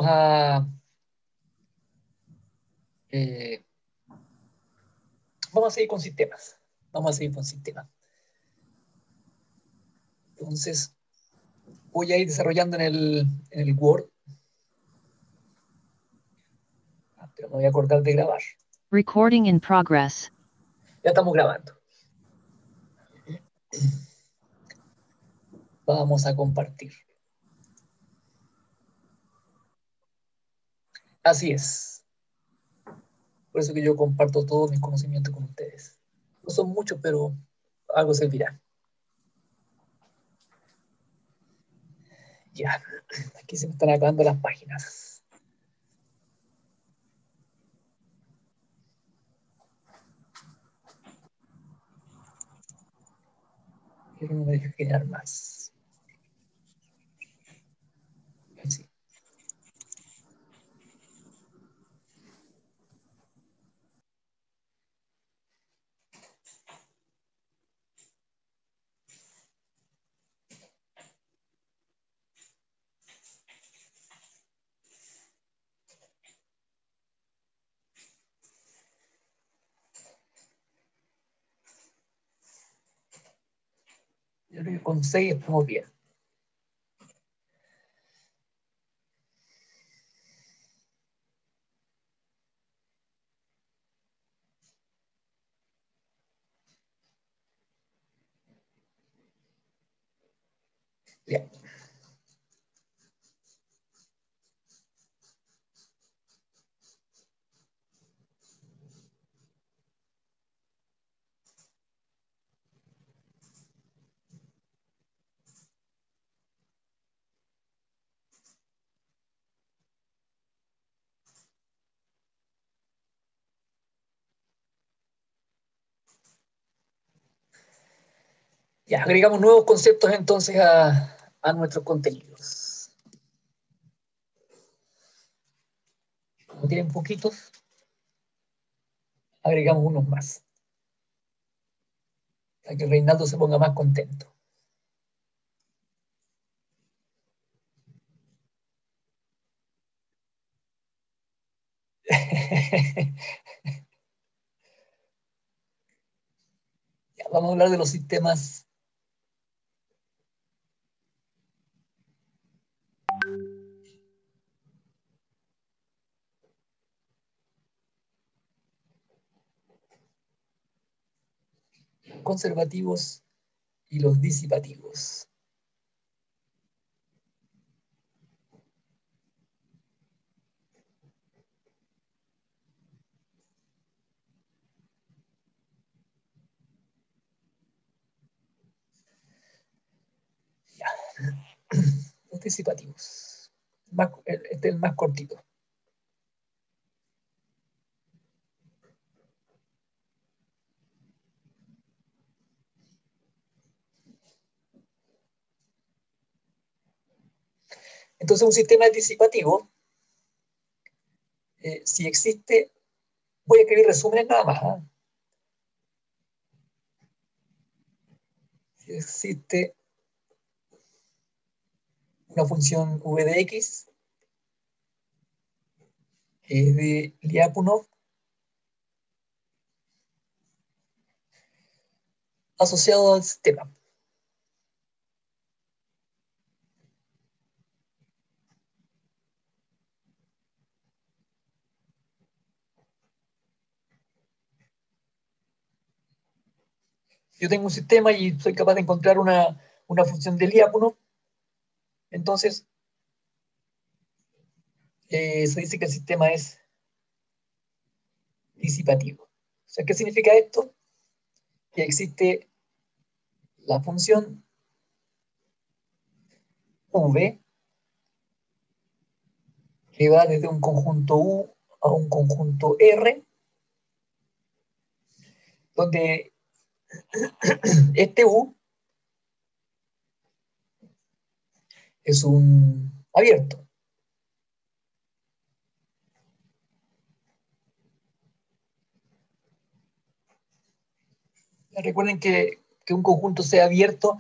a, eh, vamos a seguir con sistemas. Vamos a seguir con sistemas. Entonces, voy a ir desarrollando en el Word. Pero me voy a acordar de grabar. Recording in progress. Ya estamos grabando. Vamos a compartir. Así es. Por eso que yo comparto todos mis conocimientos con ustedes. No son muchos, pero algo servirá. Ya, aquí se me están acabando las páginas. Pero no me deja generar más. Sí. Yo creo que con 6 estamos bien. Bien. Ya, agregamos nuevos conceptos entonces a nuestros contenidos. Como tienen poquitos, agregamos unos más. Para que Reinaldo se ponga más contento. Ya, vamos a hablar de los sistemas conservativos y los disipativos. Ya. Los disipativos. Este es el más cortito. Entonces, un sistema disipativo, si existe, voy a escribir resúmenes nada más. ¿Eh? Si existe una función v de x que es de Lyapunov asociado al sistema. Yo tengo un sistema y soy capaz de encontrar una función de Lyapunov, entonces se dice que el sistema es disipativo. O sea, ¿qué significa esto? Que existe la función v que va desde un conjunto U a un conjunto R, donde este U es un abierto. Recuerden que un conjunto sea abierto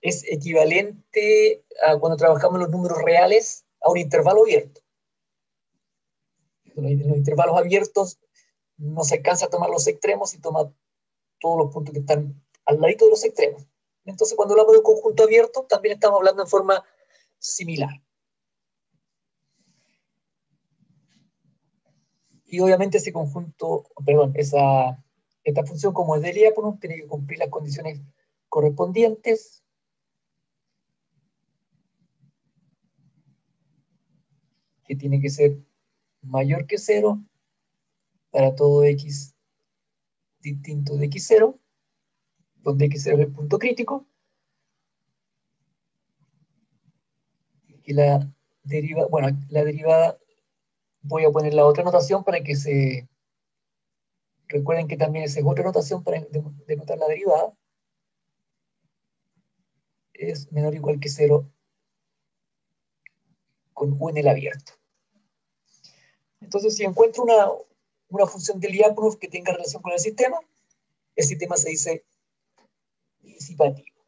es equivalente a cuando trabajamos los números reales a un intervalo abierto. En los intervalos abiertos no se alcanza a tomar los extremos y toma todos los puntos que están al ladito de los extremos. Entonces, cuando hablamos de un conjunto abierto, también estamos hablando en forma similar. Y obviamente ese conjunto, perdón, esta función como es de Lyapunov tiene que cumplir las condiciones correspondientes. Que tiene que ser mayor que 0 para todo x distinto de x0, donde x0 es el punto crítico, y la derivada, bueno, la derivada, voy a poner la otra notación para que se recuerden que también esa es otra notación para denotar la derivada, es menor o igual que 0 con u en el abierto. Entonces, si encuentro una función de Lyapunov que tenga relación con el sistema se dice disipativo.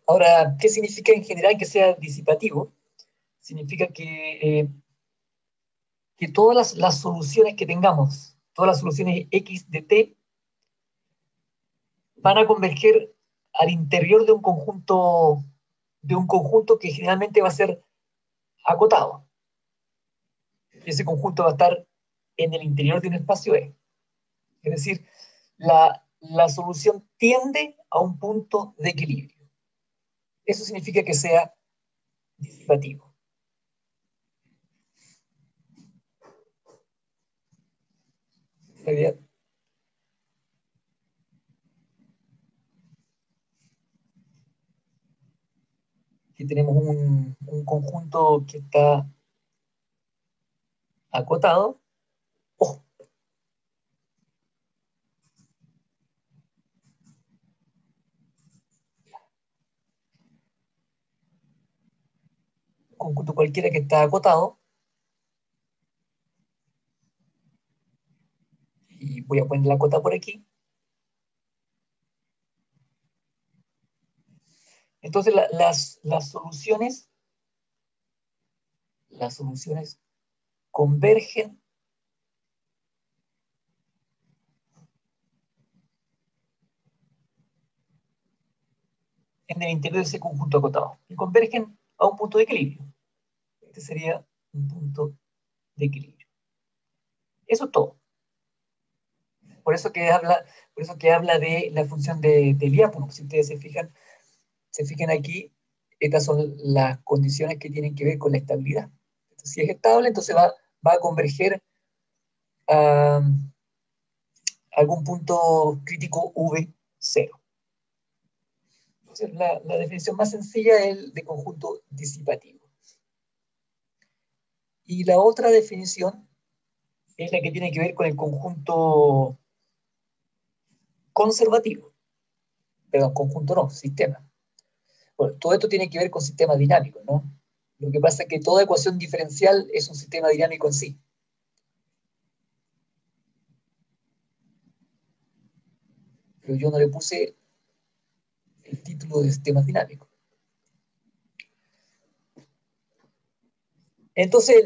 Ahora, ¿qué significa en general que sea disipativo? Significa que todas las soluciones que tengamos, todas las soluciones x de t, van a converger al interior de un conjunto que generalmente va a ser acotado. Ese conjunto va a estar en el interior de un espacio E. Es decir, la solución tiende a un punto de equilibrio. Eso significa que sea disipativo. ¿Está bien? Aquí tenemos un conjunto que está acotado. Oh, un conjunto cualquiera que está acotado. Y voy a poner la cota por aquí. Entonces las soluciones convergen en el interior de ese conjunto acotado y convergen a un punto de equilibrio. Este sería un punto de equilibrio. Eso es todo. Por eso que habla de la función de Lyapunov. Si ustedes se fijan aquí, estas son las condiciones que tienen que ver con la estabilidad. Entonces, si es estable, entonces va a converger a algún punto crítico V0. Entonces, la definición más sencilla es el de conjunto disipativo. Y la otra definición es la que tiene que ver con el conjunto conservativo. Perdón, conjunto no, sistema. Bueno, todo esto tiene que ver con sistemas dinámicos, ¿no? Lo que pasa es que toda ecuación diferencial es un sistema dinámico en sí. Pero yo no le puse el título de sistemas dinámicos. Entonces,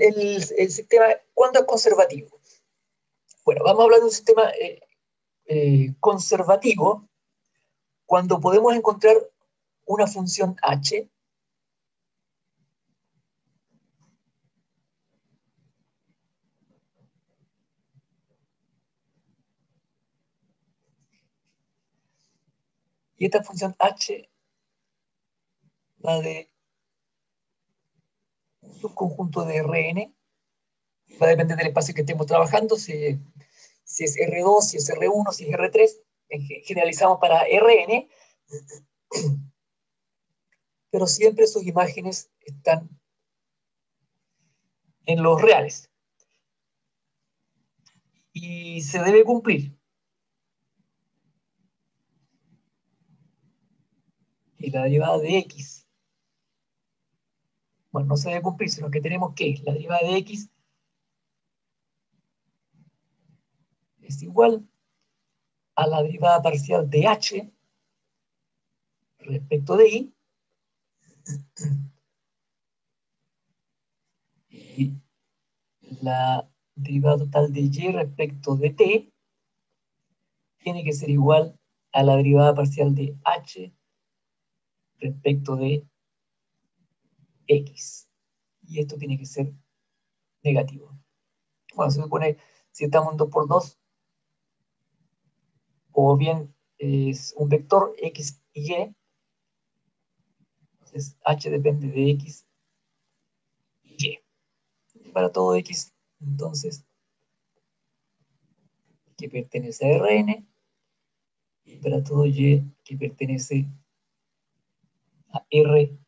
el sistema, ¿cuándo es conservativo? Bueno, vamos a hablar de un sistema conservativo cuando podemos encontrar una función h y esta función h va de un subconjunto de Rn, va a depender del espacio que estemos trabajando, si es R2, si es R1, si es R3, generalizamos para Rn, pero siempre sus imágenes están en los reales. Y se debe cumplir. Y la derivada de x, bueno, no se debe cumplir, sino que tenemos que la derivada de x es igual a la derivada parcial de h respecto de y, y la derivada total de y respecto de t tiene que ser igual a la derivada parcial de h respecto de x. Y esto tiene que ser negativo. Bueno, se supone, si estamos en 2 por 2, o bien es un vector x y y, entonces h depende de x y y. Para todo x, entonces, que pertenece a Rn, y para todo y que pertenece a Rn.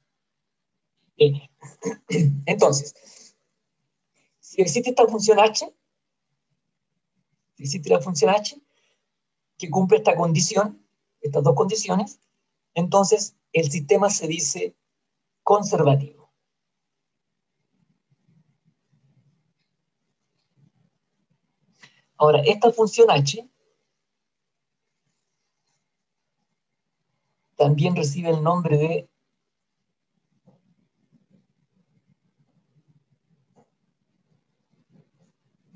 Entonces, si existe esta función h, si existe la función h que cumple esta condición, estas dos condiciones, entonces el sistema se dice conservativo. Ahora, esta función h también recibe el nombre de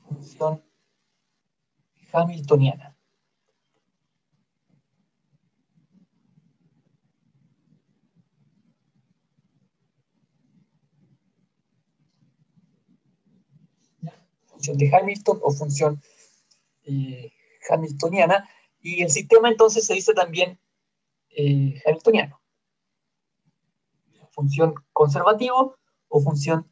función hamiltoniana. Función de Hamilton o función hamiltoniana, y el sistema entonces se dice también hamiltoniano. Función conservativo o función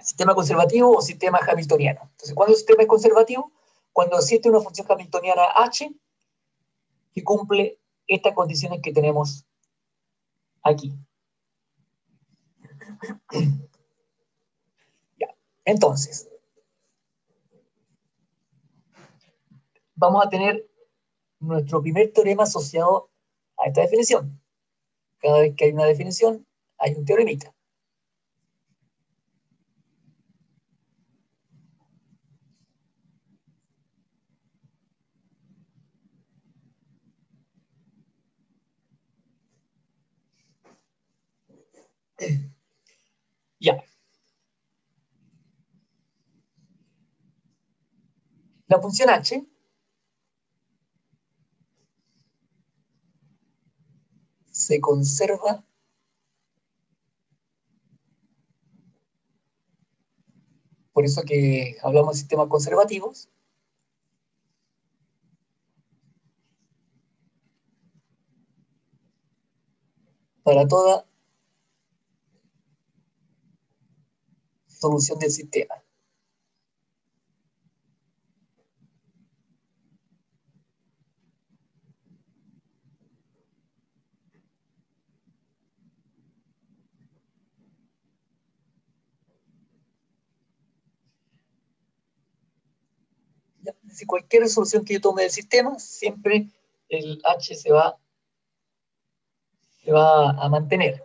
sistema conservativo o sistema hamiltoniano. Entonces, ¿cuándo el sistema es conservativo? Cuando existe una función hamiltoniana h que cumple estas condiciones que tenemos aquí. Ya. Entonces, vamos a tener nuestro primer teorema asociado a esta definición. Cada vez que hay una definición, hay un teoremita. Ya. La función h se conserva por eso que hablamos de sistemas conservativos, para toda solución del sistema. ¿Ya? Es decir, cualquier solución que yo tome del sistema, siempre el h se va a mantener.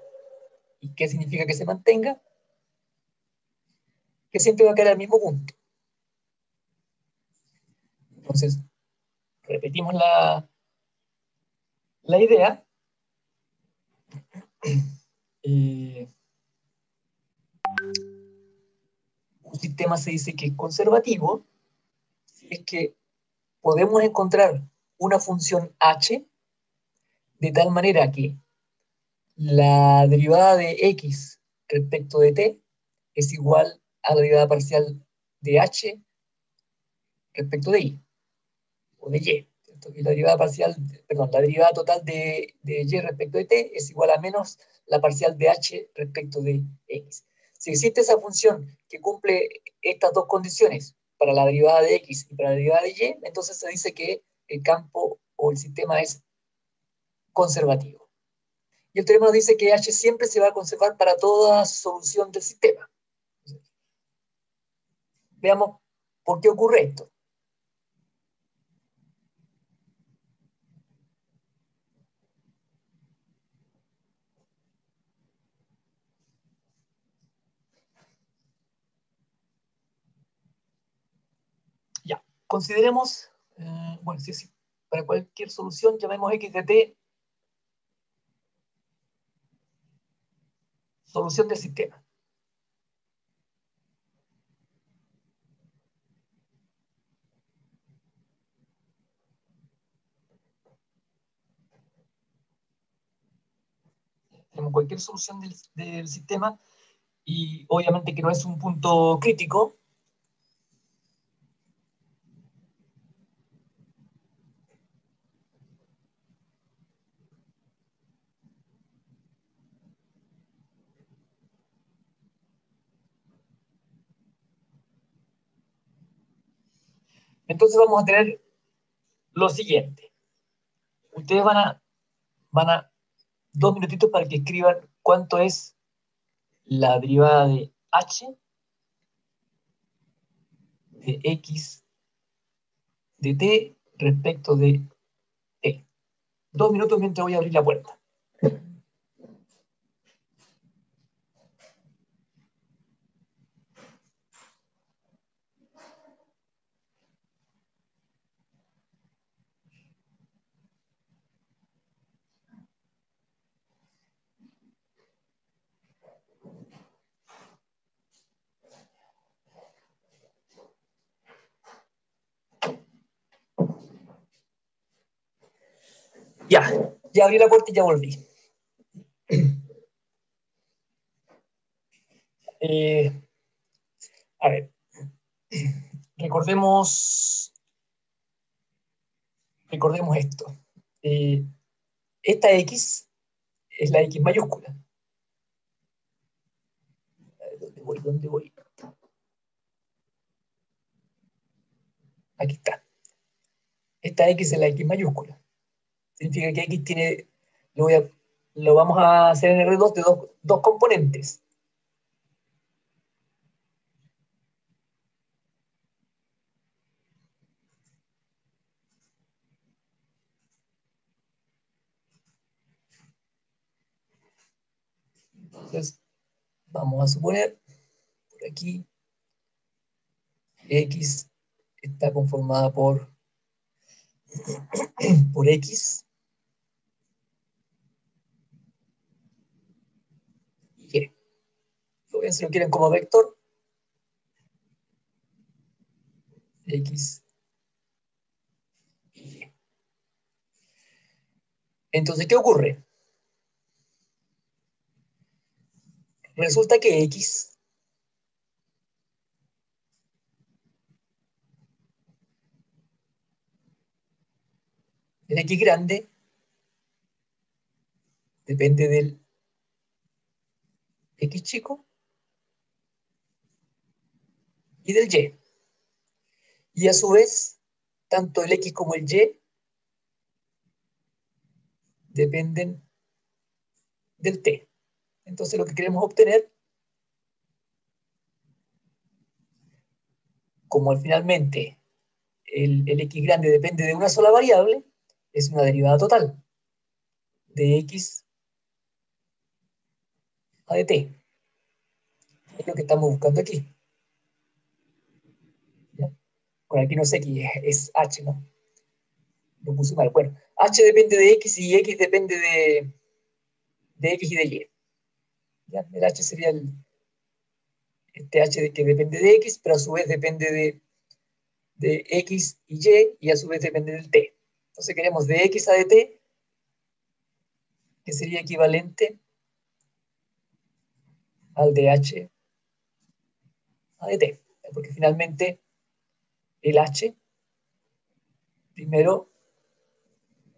¿Y qué significa que se mantenga? Que siempre va a quedar al mismo punto. Entonces, repetimos la idea. Eh, un sistema se dice que es conservativo si es que podemos encontrar una función h de tal manera que la derivada de x respecto de t es igual a la derivada parcial de h respecto de y o de y. ¿Cierto? Y la derivada parcial, perdón, la derivada total de y respecto de t es igual a menos la parcial de h respecto de x. Si existe esa función que cumple estas dos condiciones para la derivada de x y para la derivada de y, entonces se dice que el campo o el sistema es conservativo. Y el teorema nos dice que h siempre se va a conservar para toda solución del sistema. Veamos por qué ocurre esto. Ya, consideremos, bueno, si para cualquier solución llamemos x de t solución del sistema. cualquier solución del sistema, y obviamente que no es un punto crítico. Entonces vamos a tener lo siguiente. Ustedes van a 2 minutitos para que escriban cuánto es la derivada de h de x de t respecto de t. 2 minutos mientras voy a abrir la puerta. Ya abrí la puerta y ya volví. A ver, recordemos esto. Esta X es la X mayúscula. ¿Dónde voy? ¿Dónde voy? Aquí está. Esta X es la X mayúscula. Significa que X tiene, lo vamos a hacer en R2 de dos componentes. Entonces, vamos a suponer, por aquí, X está conformada por X y Y. Lo bien si lo quieren como vector, X y Y. Entonces, ¿qué ocurre? Resulta que X el X grande depende del X chico y del Y. Y a su vez, tanto el X como el Y dependen del T. Entonces lo que queremos obtener, como finalmente el X grande depende de una sola variable, es una derivada total de X a de T. Es lo que estamos buscando aquí. ¿Ya? Con aquí no sé qué es H, ¿no? Lo puse mal. Bueno, H depende de X y X depende de X y de Y. ¿Ya? El H sería este H que depende de X, pero a su vez depende de X y a su vez depende del T. Entonces queremos de X a de T, que sería equivalente al de H a de T. Porque finalmente el H primero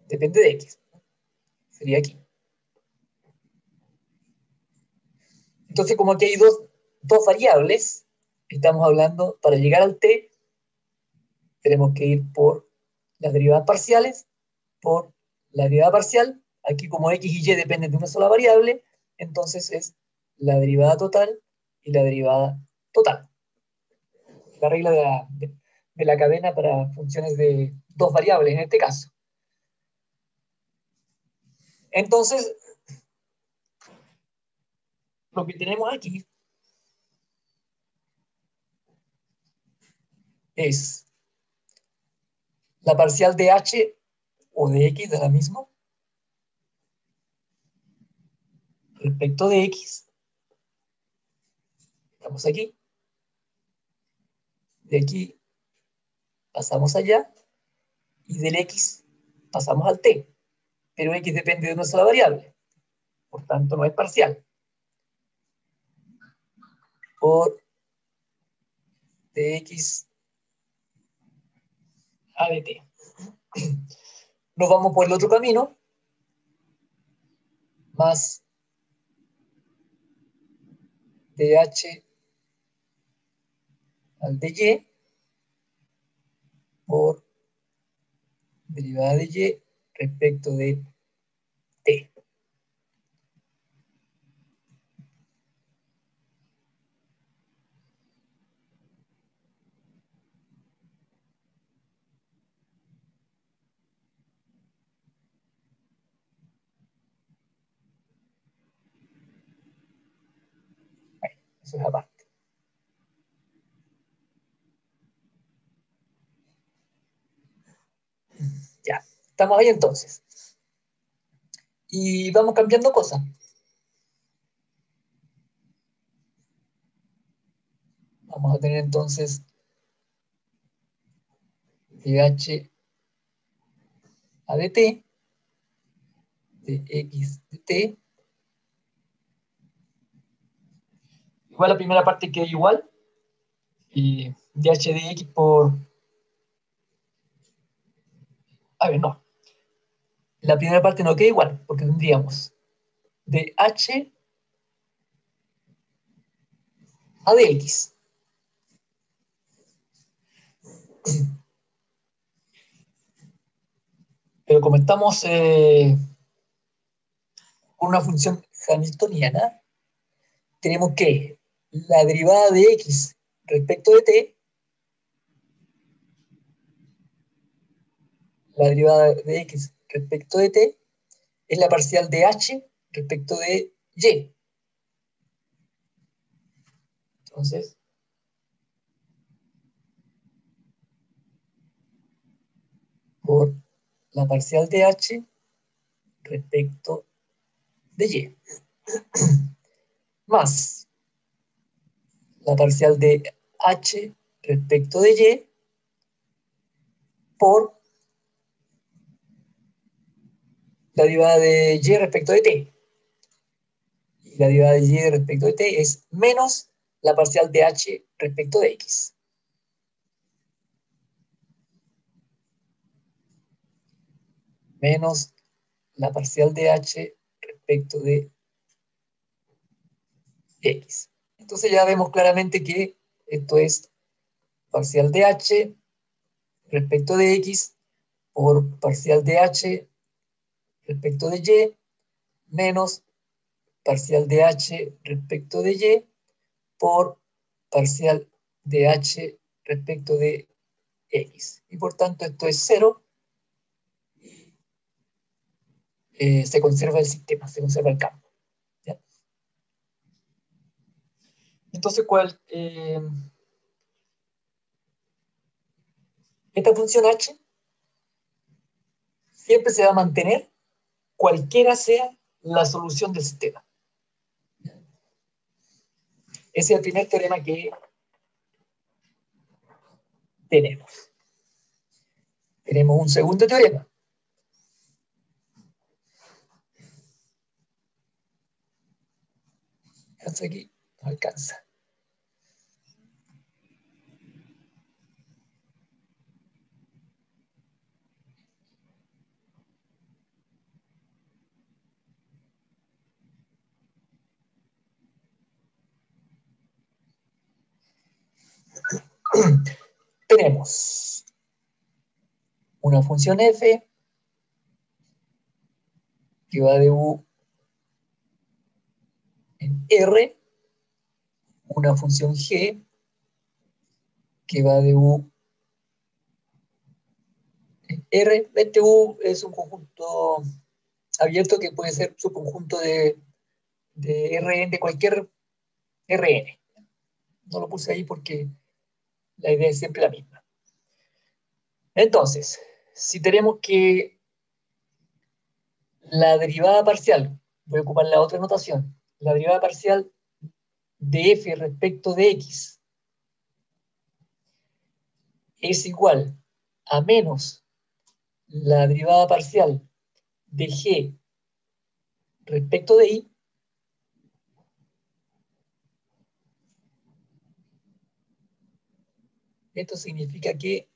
depende de X. Sería aquí. Entonces, como aquí hay dos variables, estamos hablando, para llegar al T, tenemos que ir por las derivadas parciales, por la derivada parcial. Aquí como X y Y dependen de una sola variable, entonces es la derivada total y la derivada total. La regla de la cadena para funciones de dos variables en este caso. Entonces, lo que tenemos aquí es la parcial de H o de X de la misma respecto de X. Estamos aquí. De aquí pasamos allá y del X pasamos al T. Pero X depende de una sola variable. por tanto no es parcial, por dx a dt. Nos vamos por el otro camino, más dh al dy por derivada de y respecto de t. Eso es aparte. Ya, estamos ahí entonces. Y vamos cambiando cosas. Vamos a tener entonces dh a dt, dx dt, igual la primera parte queda igual, y dh dx por... A ver, no. La primera parte no queda igual, porque tendríamos dh a dx. Pero como estamos con una función hamiltoniana, tenemos que la derivada de x respecto de t, la derivada de x respecto de t, es la parcial de h respecto de y. Entonces, por la parcial de h respecto de y, más la parcial de h respecto de y por la derivada de y respecto de t. Y la derivada de y respecto de t es menos la parcial de h respecto de x. Menos la parcial de h respecto de x. Entonces ya vemos claramente que esto es parcial de h respecto de x por parcial de h respecto de y menos parcial de h respecto de y por parcial de h respecto de x. Y por tanto esto es 0. Se conserva el sistema, se conserva el campo. ¿Ya? Entonces, esta función h siempre se va a mantener cualquiera sea la solución del sistema. Ese es el primer teorema que tenemos. Tenemos un segundo teorema. ¿Alcanza aquí? No alcanza. Tenemos una función f que va de u en r, una función g que va de u en r. Este u es un conjunto abierto que puede ser subconjunto de Rn, de cualquier Rn. No lo puse ahí porque la idea es siempre la misma. Entonces, si tenemos que la derivada parcial, voy a ocupar la otra notación, la derivada parcial de f respecto de x es igual a menos la derivada parcial de g respecto de I, esto significa que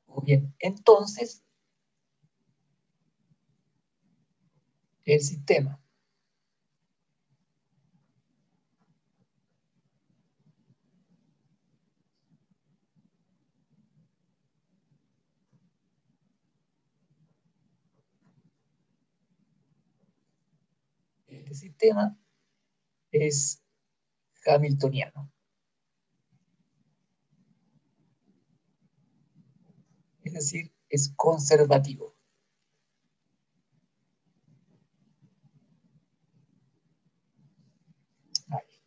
muy bien, entonces el sistema este sistema es hamiltoniano, es decir, es conservativo. Ahí.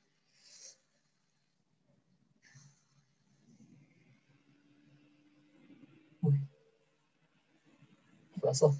Uy, ¿qué pasó?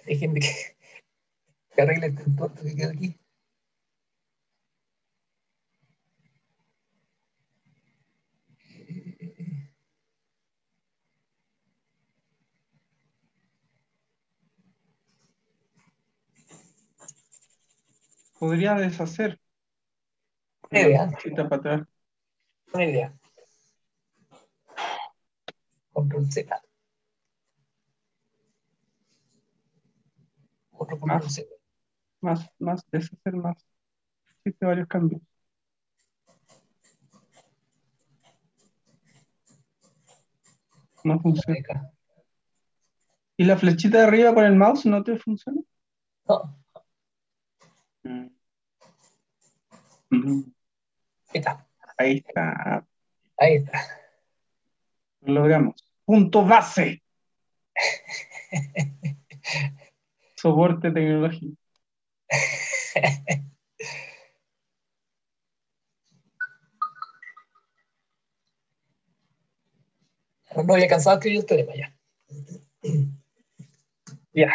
Déjenme que arregle este entorno que queda aquí. Podría deshacer. Buena idea, Flechita para atrás. buena idea. Control Z. Otro control Z. Más, deshacer más. Hiciste varios cambios. No funciona. Acá. ¿Y la flechita de arriba con el mouse no te funciona? No, Ujú. ahí está. Ahí está. Ahí está. Lo logramos. Punto base. Soporte tecnológico. No había cansado de escribir el teorema ya. Ya.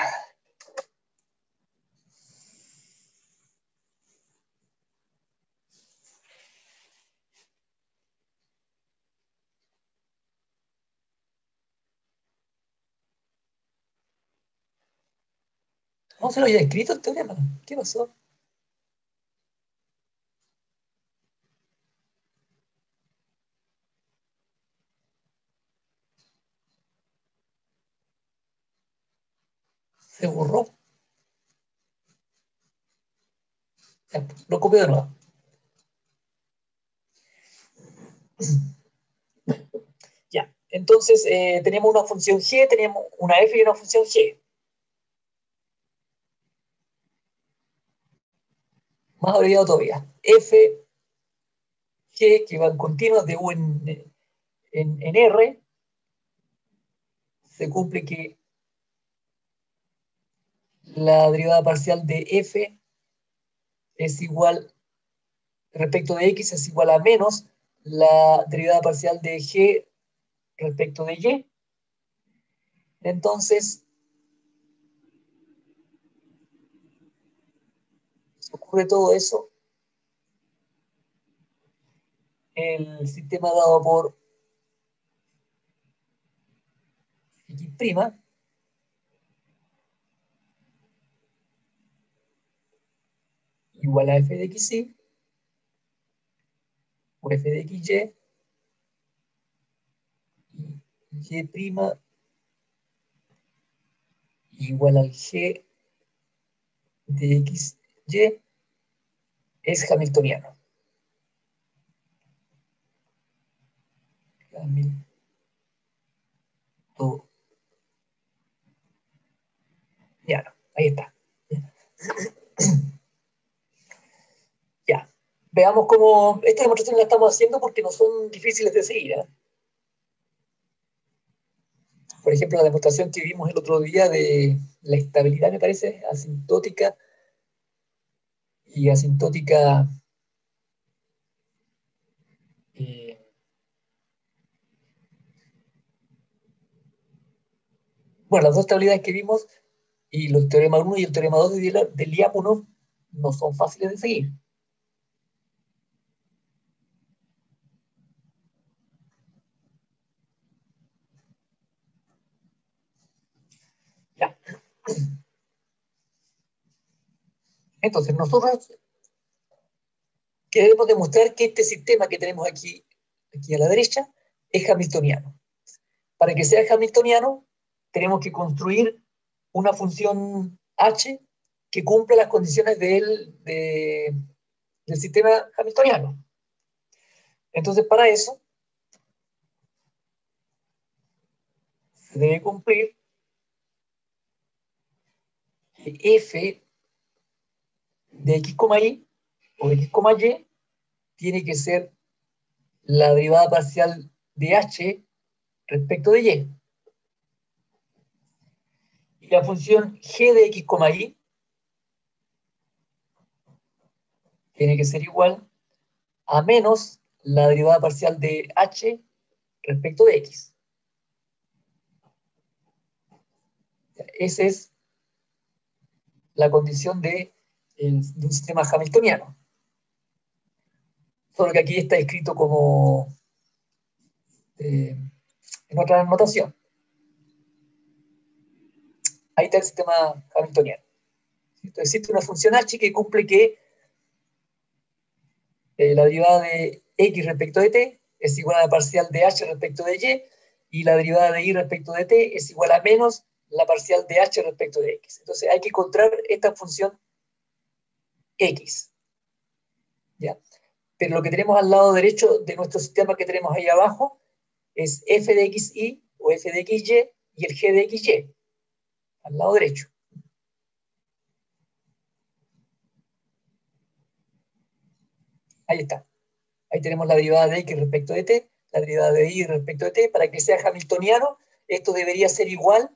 ¿Cómo se lo había escrito el teorema? ¿Qué pasó? Se borró. Ya, lo copio de nuevo. Ya. Entonces, teníamos una función g, teníamos una f y una función g. Más abreviado todavía. F, g, que van continuas de u en r, se cumple que la derivada parcial de f es igual, respecto de x, es igual a menos la derivada parcial de g respecto de y. Entonces, ocurre todo eso, el sistema dado por x' igual a f de xy o f de xy y y' igual al g de xy es hamiltoniano. Hamiltoniano. Ahí está. Ya. Veamos cómo esta demostración la estamos haciendo porque no son difíciles de seguir, ¿eh? Por ejemplo, la demostración que vimos el otro día de la estabilidad, me parece, asintótica y asintótica bueno, las dos estabilidades que vimos y el teorema 1 y el teorema 2 de Lyapunov no son fáciles de seguir. Ya. Entonces, nosotros queremos demostrar que este sistema que tenemos aquí a la derecha es hamiltoniano. Para que sea hamiltoniano, tenemos que construir una función h que cumpla las condiciones del sistema hamiltoniano. Entonces, para eso, se debe cumplir que f de x, y o de x, y tiene que ser la derivada parcial de h respecto de y. Y la función g de x, y tiene que ser igual a menos la derivada parcial de h respecto de x. Esa es la condición de un sistema hamiltoniano. Solo que aquí está escrito como en otra notación. Ahí está el sistema hamiltoniano. Entonces, existe una función h que cumple que la derivada de x respecto de t es igual a la parcial de h respecto de y la derivada de y respecto de t es igual a menos la parcial de h respecto de x. Entonces hay que encontrar esta función x. ¿Ya? Pero lo que tenemos al lado derecho de nuestro sistema que tenemos ahí abajo es f de xy o f de xy y el g de xy, al lado derecho. Ahí está. Ahí tenemos la derivada de x respecto de t, la derivada de y respecto de t. Para que sea hamiltoniano, esto debería ser igual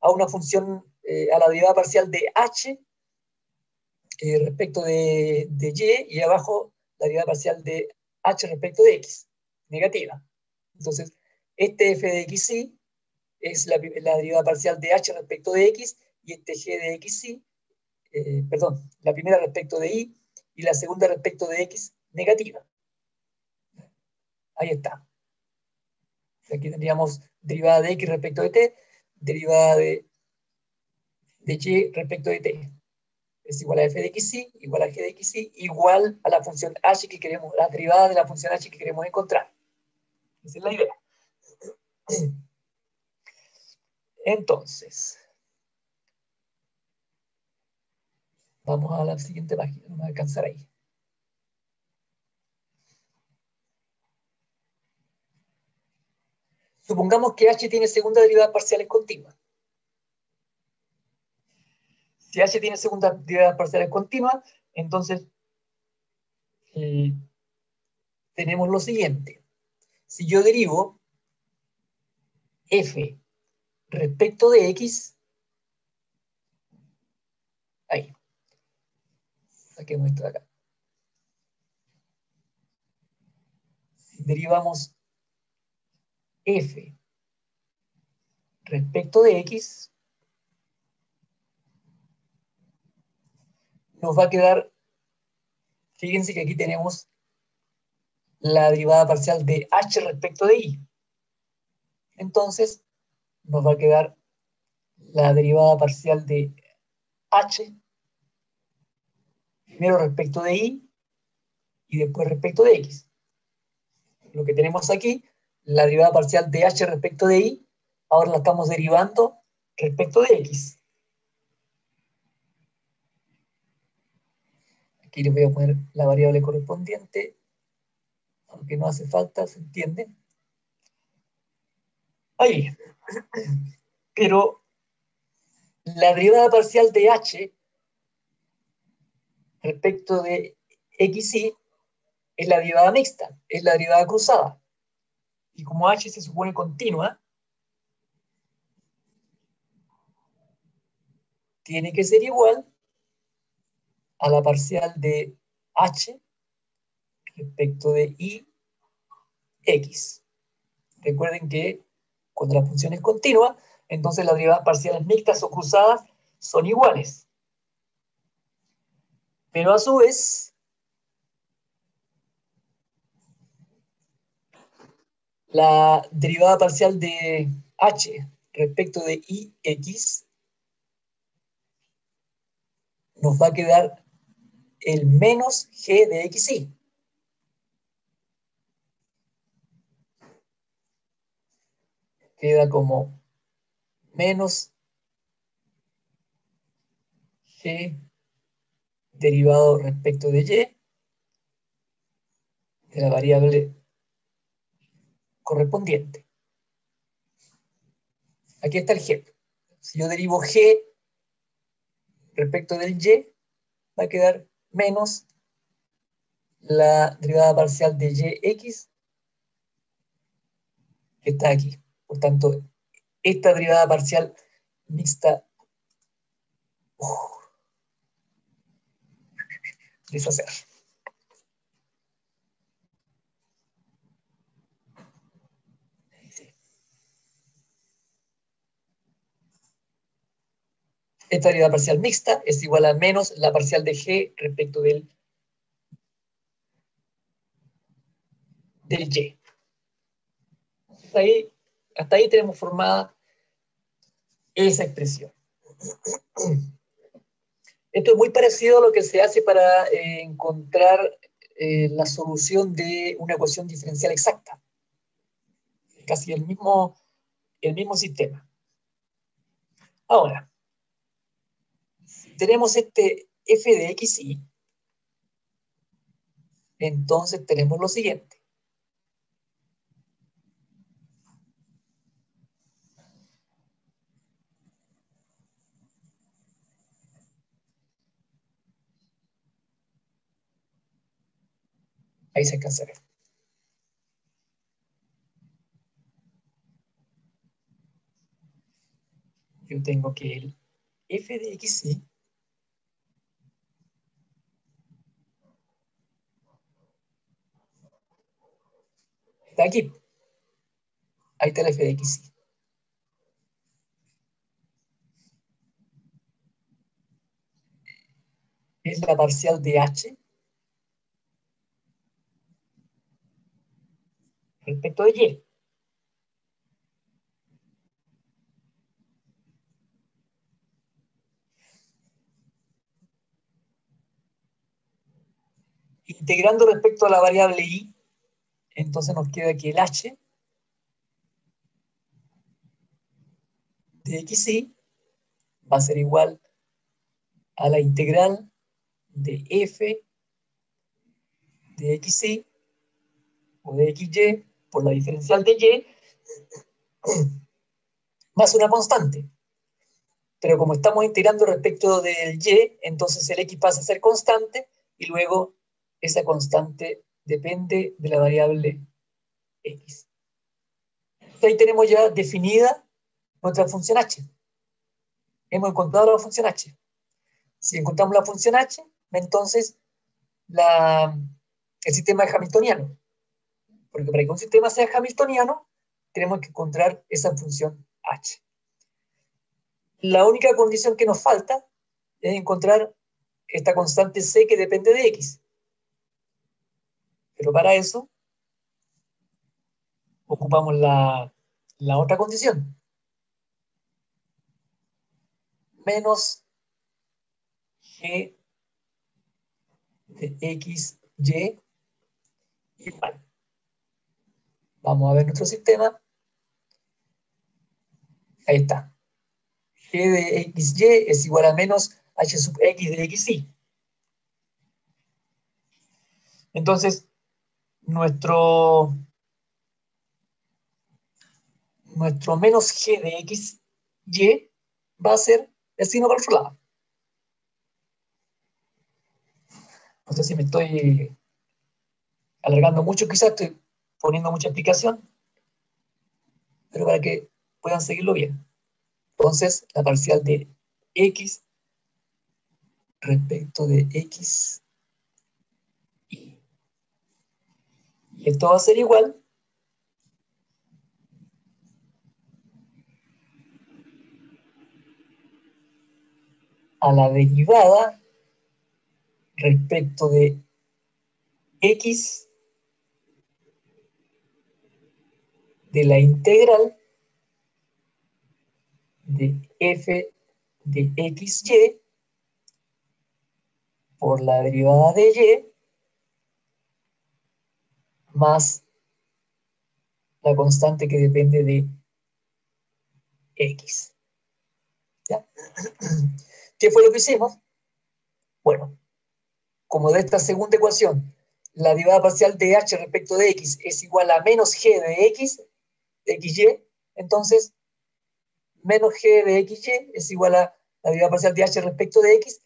a una función, a la derivada parcial de h respecto de y abajo la derivada parcial de h respecto de x, negativa. Entonces, este f de xy es la derivada parcial de h respecto de x y este g de xy, perdón, la primera respecto de y la segunda respecto de x negativa. Ahí está. Aquí tendríamos derivada de x respecto de t, derivada de y respecto de t. Es igual a f de xy, igual a g de xy, igual a la función h que queremos, la derivada de la función h que queremos encontrar. Esa es la idea. Entonces, vamos a la siguiente página, vamos a alcanzar ahí. Supongamos que h tiene segunda derivada parciales continua. Si h tiene segunda derivada parciales continua, entonces tenemos lo siguiente. Si yo derivo f respecto de x, ahí, saquemos esto de acá. Si derivamos f respecto de x, nos va a quedar, fíjense que aquí tenemos la derivada parcial de h respecto de y. Entonces, nos va a quedar la derivada parcial de h, primero respecto de y después respecto de x. Lo que tenemos aquí, la derivada parcial de h respecto de y, ahora la estamos derivando respecto de x. Aquí les voy a poner la variable correspondiente, aunque no hace falta, se entiende. Ahí. Pero la derivada parcial de h respecto de xy es la derivada mixta, es la derivada cruzada. Y como h se supone continua, tiene que ser igual a la parcial de h respecto de ix. Recuerden que cuando la función es continua, entonces las derivadas parciales mixtas o cruzadas son iguales. Pero a su vez, la derivada parcial de h respecto de ix nos va a quedar el menos g de xy. Queda como menos g derivado respecto de y de la variable correspondiente. Aquí está el g. Si yo derivo g respecto del y, va a quedar menos la derivada parcial de yx que está aquí. Por tanto, esta derivada parcial mixta deshacer. Esta derivada parcial mixta es igual a menos la parcial de g respecto del y. Hasta ahí tenemos formada esa expresión. Esto es muy parecido a lo que se hace para encontrar la solución de una ecuación diferencial exacta. Casi el mismo sistema. Ahora, tenemos este f de xy, entonces tenemos lo siguiente. Ahí se alcanza a ver. Yo tengo que el f de xy está aquí. Ahí está el f de xy. Es la parcial de h respecto de y. Integrando respecto a la variable y, entonces nos queda que el h de xy va a ser igual a la integral de f de xy o de xy por la diferencial de y más una constante. Pero como estamos integrando respecto del y, entonces el x pasa a ser constante y luego esa constante depende de la variable x. Ahí tenemos ya definida nuestra función h. Hemos encontrado la función h. Si encontramos la función h, entonces el sistema es hamiltoniano. Porque para que un sistema sea hamiltoniano, tenemos que encontrar esa función h. La única condición que nos falta es encontrar esta constante c que depende de x. Pero para eso ocupamos la otra condición. Menos g de x, y igual. Vamos a ver nuestro sistema. Ahí está. G de xy es igual a menos h sub x de xy. Entonces, nuestro menos g de xy va a ser el signo para el otro lado. No sé si me estoy alargando mucho, quizás estoy poniendo mucha explicación, pero para que puedan seguirlo bien. Entonces, la parcial de x respecto de x, y. Esto va a ser igual a la derivada respecto de x de la integral de f de xy por la derivada de y más la constante que depende de x. ¿Ya? ¿Qué fue lo que hicimos? Bueno, como de esta segunda ecuación, la derivada parcial de h respecto de x es igual a menos g de x, de xy, entonces menos g de xy es igual a la derivada parcial de h respecto de x,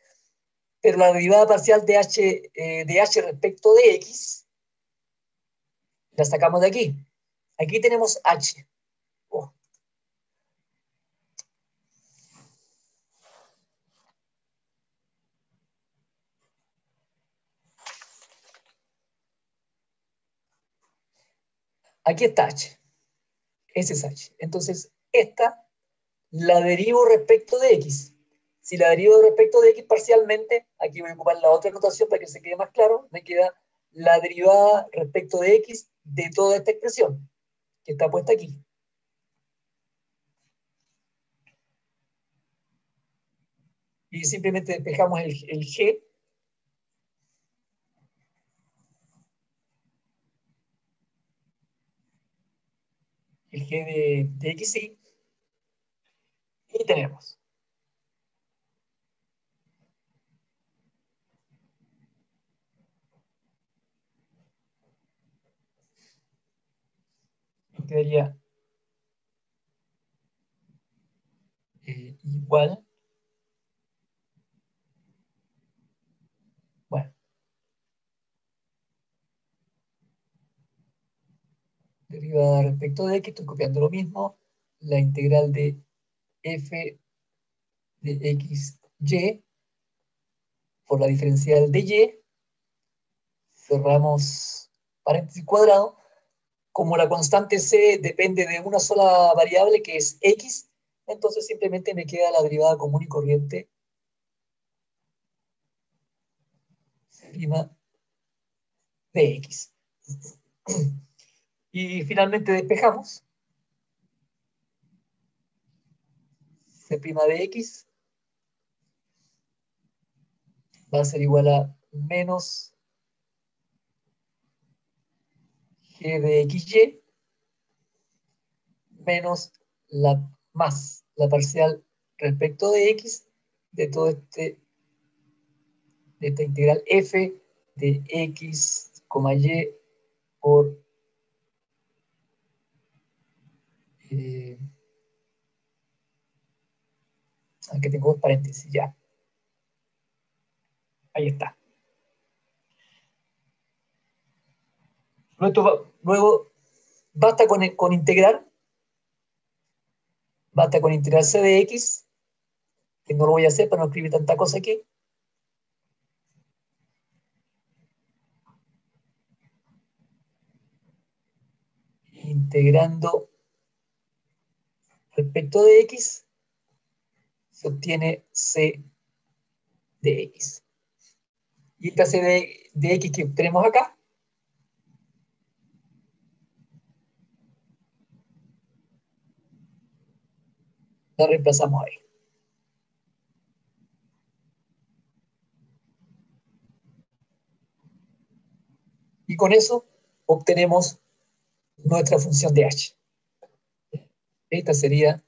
pero la derivada parcial de h respecto de x la sacamos de aquí. Aquí tenemos h. Oh. Aquí está h. Ese es h. Entonces, esta la derivo respecto de x. Si la derivo respecto de x parcialmente, aquí voy a ocupar la otra notación para que se quede más claro, me queda la derivada respecto de x de toda esta expresión, que está puesta aquí. Y simplemente despejamos el g. El g de x, y tenemos quedaría igual, bueno, derivada respecto de x, estoy copiando lo mismo, la integral de f de x, y, por la diferencial de y, cerramos paréntesis cuadrado, como la constante c depende de una sola variable que es x, entonces simplemente me queda la derivada común y corriente prima de x. Y finalmente despejamos c' de x va a ser igual a menos g de xy menos más la parcial respecto de x de todo de esta integral f de x, y por aquí tengo dos paréntesis, ya. Ahí está. Luego basta con integrar, basta con integrar c de x, que no lo voy a hacer para no escribir tanta cosa aquí. Integrando respecto de x, se obtiene c de x. Y esta c de x que tenemos acá, la reemplazamos ahí. Y con eso obtenemos nuestra función de h. Esta sería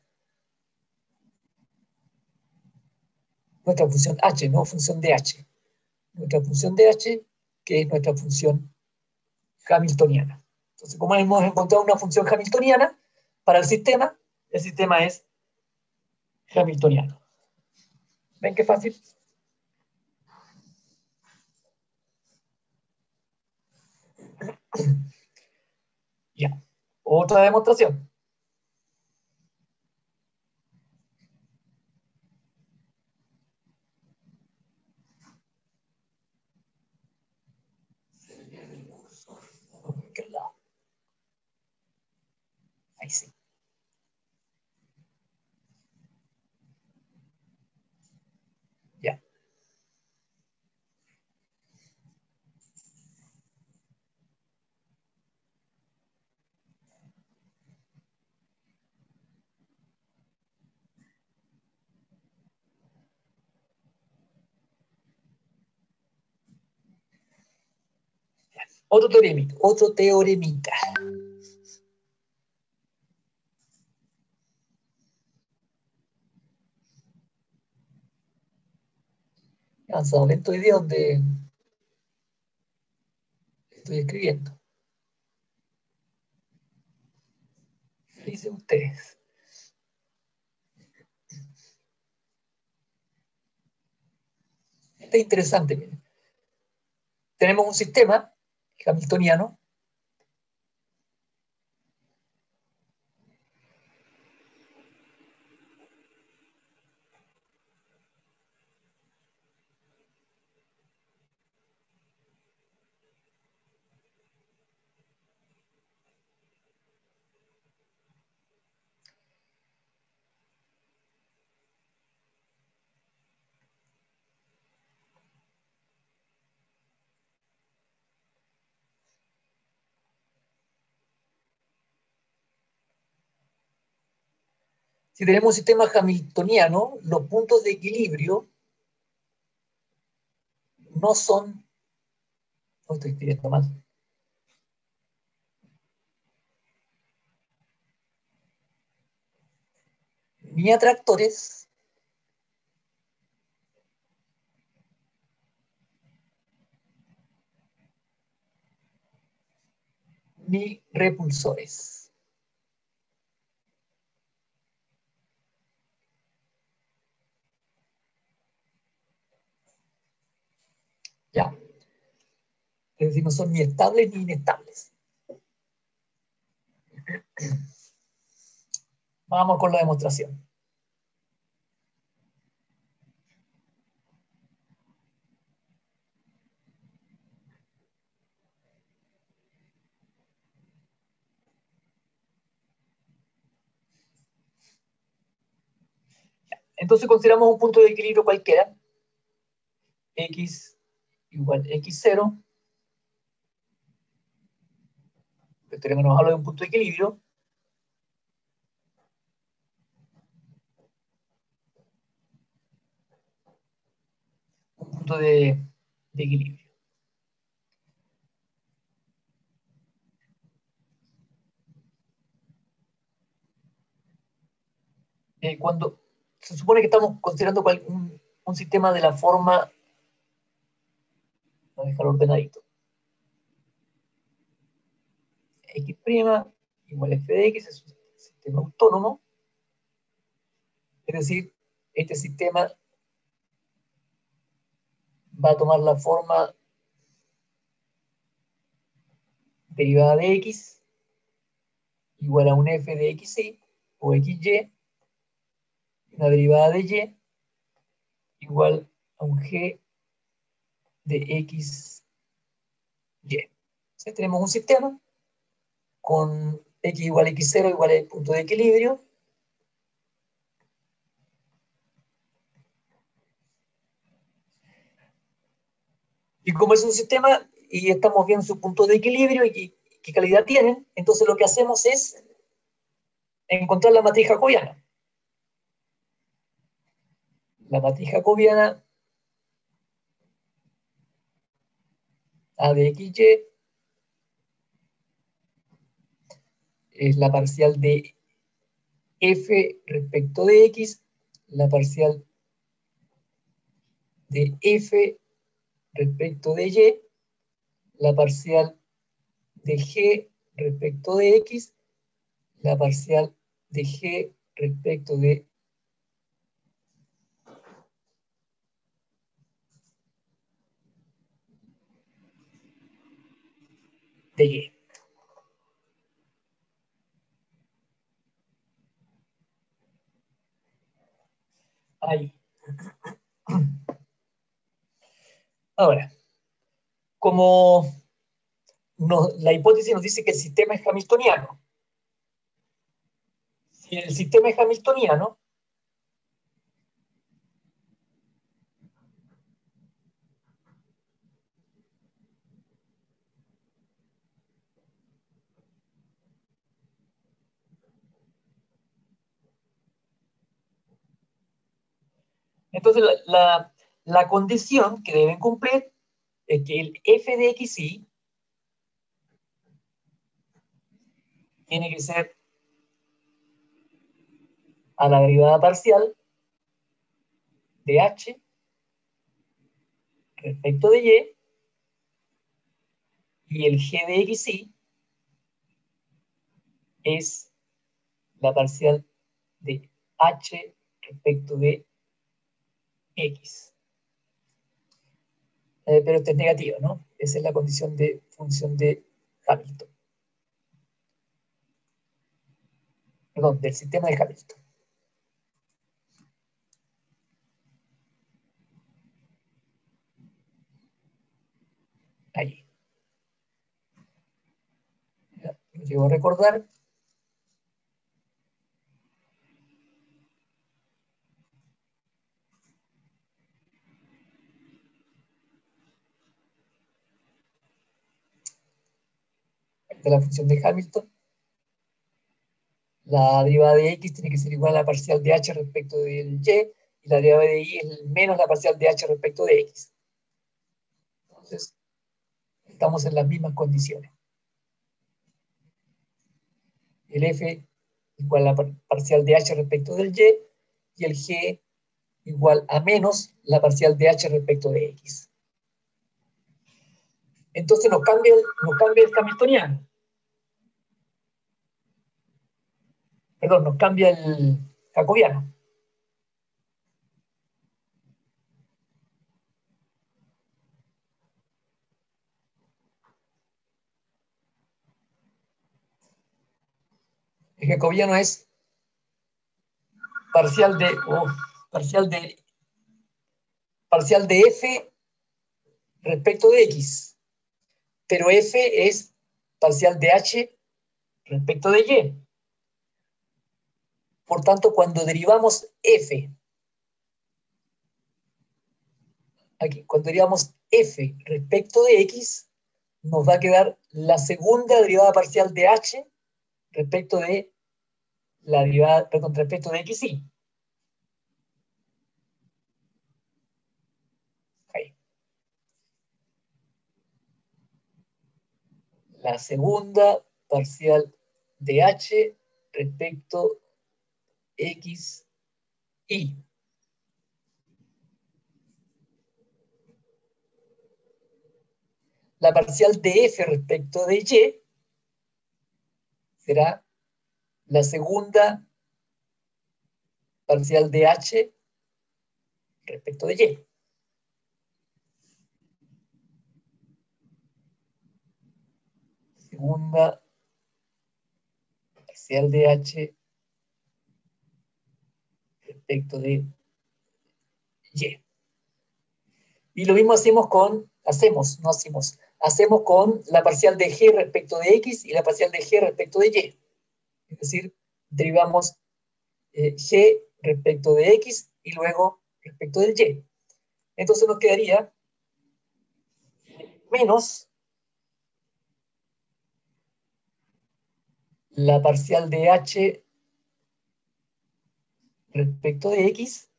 nuestra función h, no función de h. Nuestra función de h, que es nuestra función hamiltoniana. Entonces, como hemos encontrado una función hamiltoniana para el sistema es hamiltoniano. ¿Ven qué fácil? Ya. Otra demostración. Otro teoremita, otro teoremita. Avanzado lento hoy día donde estoy escribiendo. Dicen ustedes. Este es interesante, miren. Tenemos un sistema hamiltoniano si tenemos un sistema hamiltoniano, los puntos de equilibrio no son, no estoy escribiendo mal, ni atractores, ni repulsores. Ya. Es decir, no son ni estables ni inestables. Vamos con la demostración. Entonces consideramos un punto de equilibrio cualquiera, x igual x0, tenemos que nos habla de un punto de equilibrio, un punto de equilibrio. Cuando se supone que estamos considerando un sistema de la forma, voy a dejar ordenadito, x' igual f de x es un sistema autónomo, es decir, este sistema va a tomar la forma derivada de x igual a un f de xy o xy, una derivada de y igual a un g de xy. Entonces tenemos un sistema con x igual a x0 igual al punto de equilibrio. Y como es un sistema y estamos viendo su punto de equilibrio y qué calidad tienen, entonces lo que hacemos es encontrar la matriz jacobiana. La matriz jacobiana A de xy es la parcial de f respecto de x, la parcial de f respecto de y, la parcial de g respecto de x, la parcial de g respecto de y. Ahí. Ahora, como la hipótesis nos dice que el sistema es hamiltoniano, si el sistema es hamiltoniano, entonces la condición que deben cumplir es que el f de xy tiene que ser a la derivada parcial de h respecto de y el g de xy es la parcial de h respecto de x. Pero esta es negativa, ¿no? Esa es la condición de función de Hamilton. Perdón, del sistema de Hamilton. Ahí. Ya, lo llevo a recordar. Esta es la función de Hamilton. La derivada de x tiene que ser igual a la parcial de h respecto del y la derivada de y es menos la parcial de h respecto de x. Entonces, estamos en las mismas condiciones. El f igual a la parcial de h respecto del y el g igual a menos la parcial de h respecto de x. Entonces nos cambia el hamiltoniano. Perdón, nos cambia el jacobiano. El jacobiano es parcial de f respecto de x, pero f es parcial de h respecto de y. Por tanto, cuando derivamos f, aquí, cuando derivamos f respecto de x, nos va a quedar la segunda derivada parcial de h respecto de la derivada, perdón, respecto de xy. Ahí. La segunda parcial de h respecto x y. La parcial de f respecto de y será la segunda parcial de h respecto de y. Segunda parcial de h respecto de y. Y lo mismo hacemos con la parcial de g respecto de x y la parcial de g respecto de y. Es decir, derivamos g respecto de x y luego respecto del y. Entonces nos quedaría menos la parcial de h respecto de x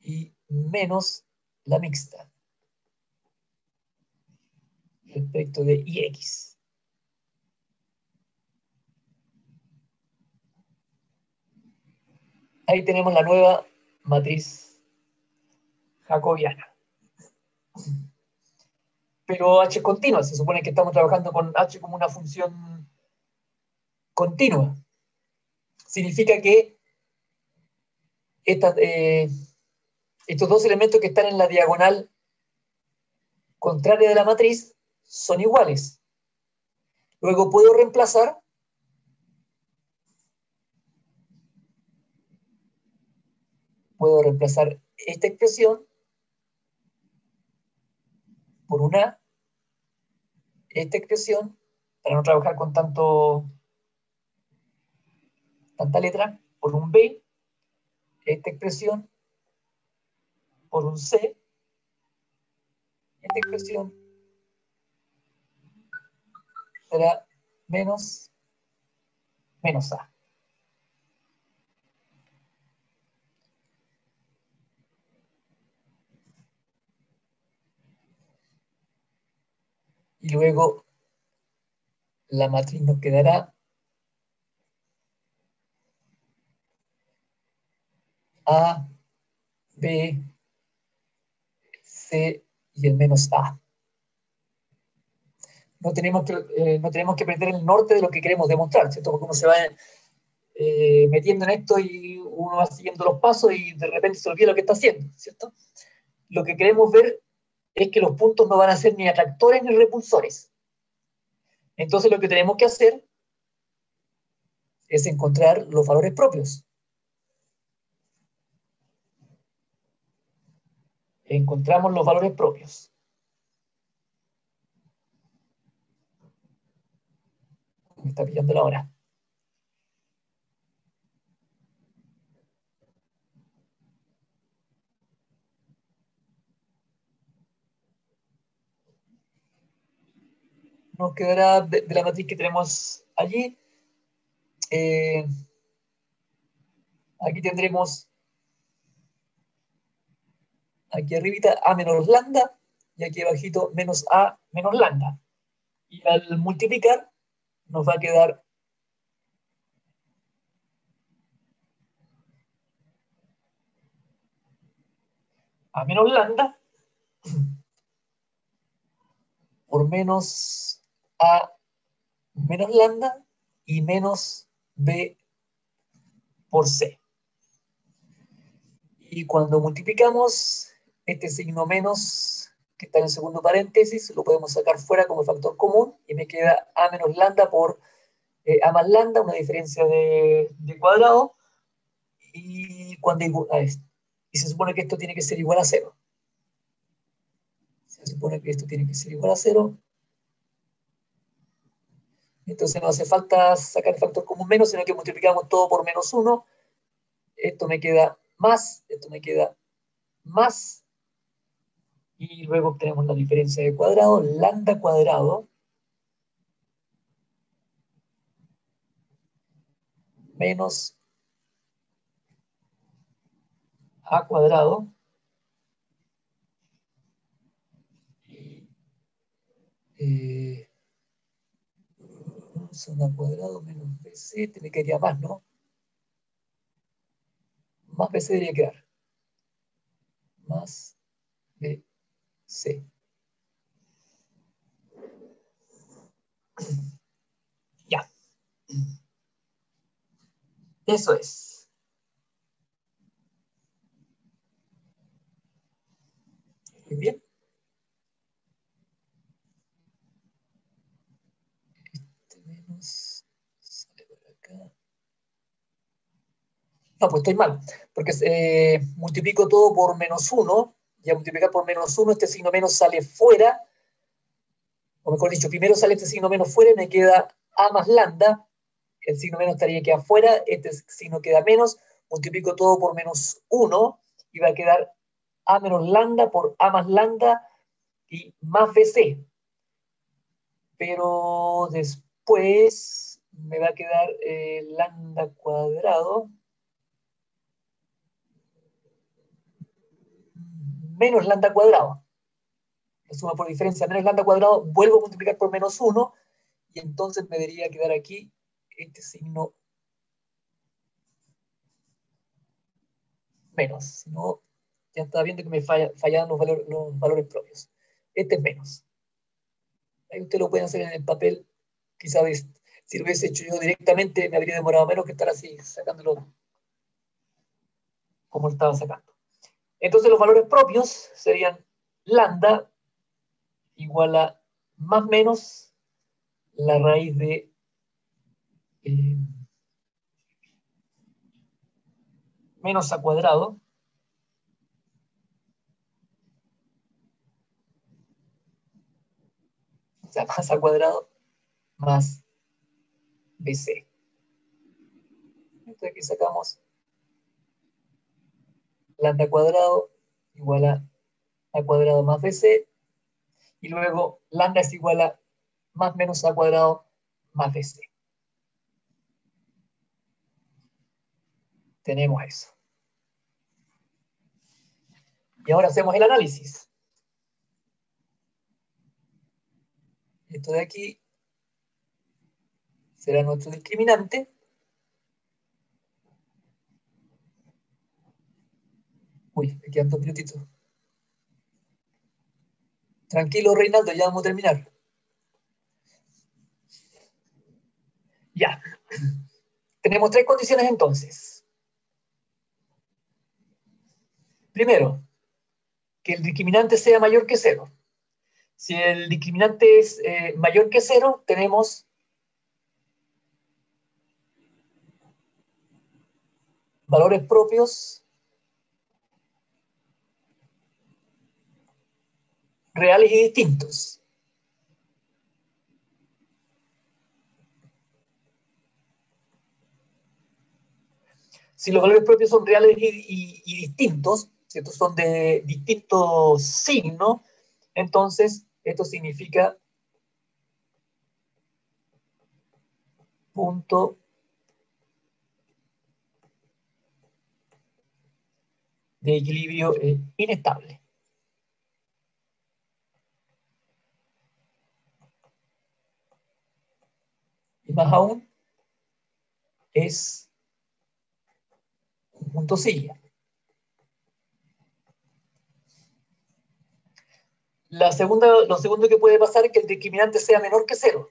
y menos la mixta respecto de ix. Ahí tenemos la nueva matriz jacobiana. Pero h es continua, se supone que estamos trabajando con h como una función continua. Significa que estos dos elementos que están en la diagonal contraria de la matriz son iguales. Luego puedo reemplazar esta expresión por una, esta expresión, para no trabajar con tanta letra, por un b, esta expresión por un c, esta expresión será menos a. Y luego la matriz nos quedará A, B, C y el menos A. No tenemos que perder el norte de lo que queremos demostrar, ¿cierto? Porque uno se va metiendo en esto y uno va siguiendo los pasos y de repente se olvida lo que está haciendo, ¿cierto? Lo que queremos ver es que los puntos no van a ser ni atractores ni repulsores. Entonces lo que tenemos que hacer es encontrar los valores propios. Encontramos los valores propios. Me está pillando la hora. Nos quedará de la matriz que tenemos allí. Aquí tendremos, aquí arribita, A menos lambda, y aquí abajito menos A menos lambda. Y al multiplicar, nos va a quedar A menos lambda por menos A menos lambda y menos B por C. Y cuando multiplicamos, este signo menos que está en el segundo paréntesis, lo podemos sacar fuera como factor común y me queda A menos lambda por A más lambda, una diferencia de cuadrado, y, y se supone que esto tiene que ser igual a cero. Se supone que esto tiene que ser igual a cero. Entonces no hace falta sacar el factor común menos, sino que multiplicamos todo por menos 1. Esto me queda más, esto me queda más, y luego obtenemos la diferencia de cuadrado, lambda cuadrado menos A cuadrado son A cuadrado menos BC, te me quedaría más, ¿no? Más BC debería quedar. Más BC. Ya. Eso es. Muy bien. Este menos sale por acá. No, pues estoy mal, porque multiplico todo por menos 1, y al multiplicar por menos 1, este signo menos sale fuera, o mejor dicho, primero sale este signo menos fuera y me queda A más lambda, el signo menos estaría que afuera, este signo queda menos, multiplico todo por menos 1 y va a quedar A menos lambda por A más lambda y más BC. Pero después me va a quedar lambda cuadrado menos lambda cuadrado. La suma por diferencia menos lambda cuadrado, vuelvo a multiplicar por menos 1 y entonces me debería quedar aquí este signo menos. Si no, ya estaba viendo que me fallaban los valores propios. Este es menos. Ahí usted lo puede hacer en el papel. Quizás si lo hubiese hecho yo directamente me habría demorado menos que estar así sacándolo como lo estaba sacando. Entonces los valores propios serían lambda igual a más menos la raíz de menos a cuadrado o sea, más a cuadrado más BC. Entonces aquí sacamos lambda cuadrado igual a cuadrado más BC, y luego lambda es igual a más menos a cuadrado más BC. Tenemos eso. Y ahora hacemos el análisis. Esto de aquí será nuestro discriminante. Uy, me quedan 2 minutitos. Tranquilo, Reinaldo, ya vamos a terminar. Ya. Tenemos 3 condiciones entonces. Primero, que el discriminante sea mayor que 0. Si el discriminante es mayor que 0, tenemos valores propios reales y distintos. Si los valores propios son reales y distintos, si estos son de distintos signos, entonces esto significa punto de equilibrio inestable. Y más aún, es un punto silla. Lo segundo que puede pasar es que el discriminante sea menor que 0.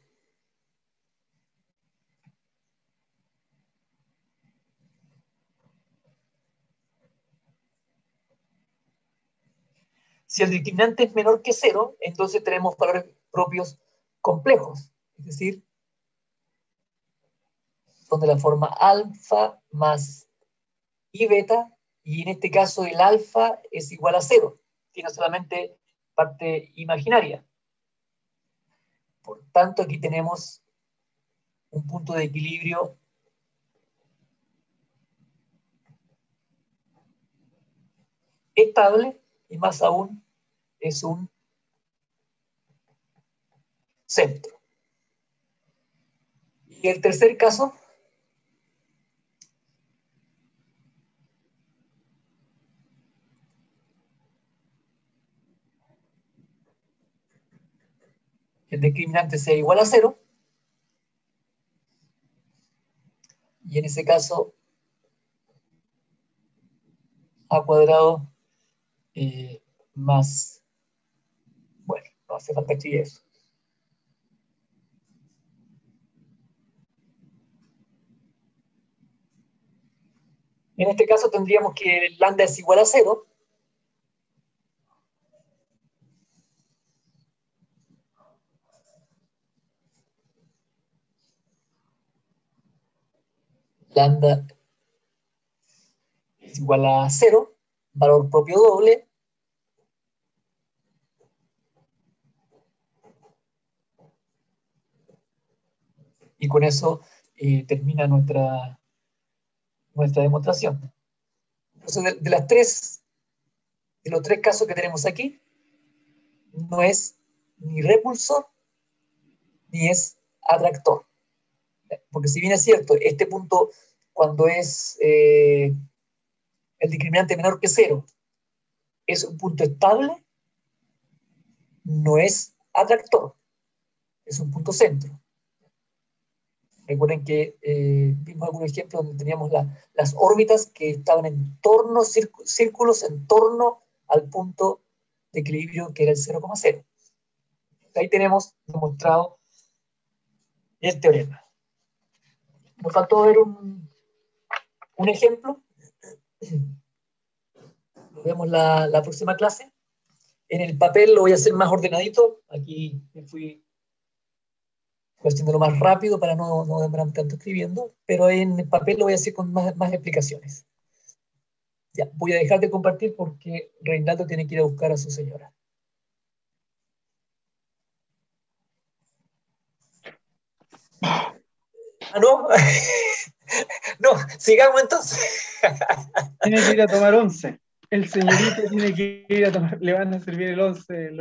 Si el discriminante es menor que 0, entonces tenemos valores propios complejos, es decir, son de la forma alfa más y beta, y en este caso el alfa es igual a 0, tiene solamente parte imaginaria. Por tanto, aquí tenemos un punto de equilibrio estable, y más aún es un centro. Y el tercer caso, el discriminante sea igual a 0, y en ese caso a cuadrado más, bueno, no hace falta escribir eso. En este caso tendríamos que lambda es igual a 0, lambda es igual a 0, valor propio doble, y con eso termina nuestra demostración. Entonces, de los tres casos que tenemos aquí, no es ni repulsor ni es atractor. Porque si bien es cierto, este punto, cuando es el discriminante menor que 0, es un punto estable, no es atractor, es un punto centro. Recuerden que vimos algunos ejemplos donde teníamos las órbitas que estaban en torno, círculos en torno al punto de equilibrio que era el 0,0. Ahí tenemos demostrado el teorema. Nos faltó ver un ejemplo. Nos vemos la próxima clase. En el papel lo voy a hacer más ordenadito. Aquí me fui haciéndolo más rápido para no demorarme tanto escribiendo, pero en el papel lo voy a hacer con más explicaciones. Ya, voy a dejar de compartir porque Reinaldo tiene que ir a buscar a su señora. Ah, no. No, sigamos entonces. Tiene que ir a tomar 11. El señorito tiene que ir a tomar, le van a servir el 11.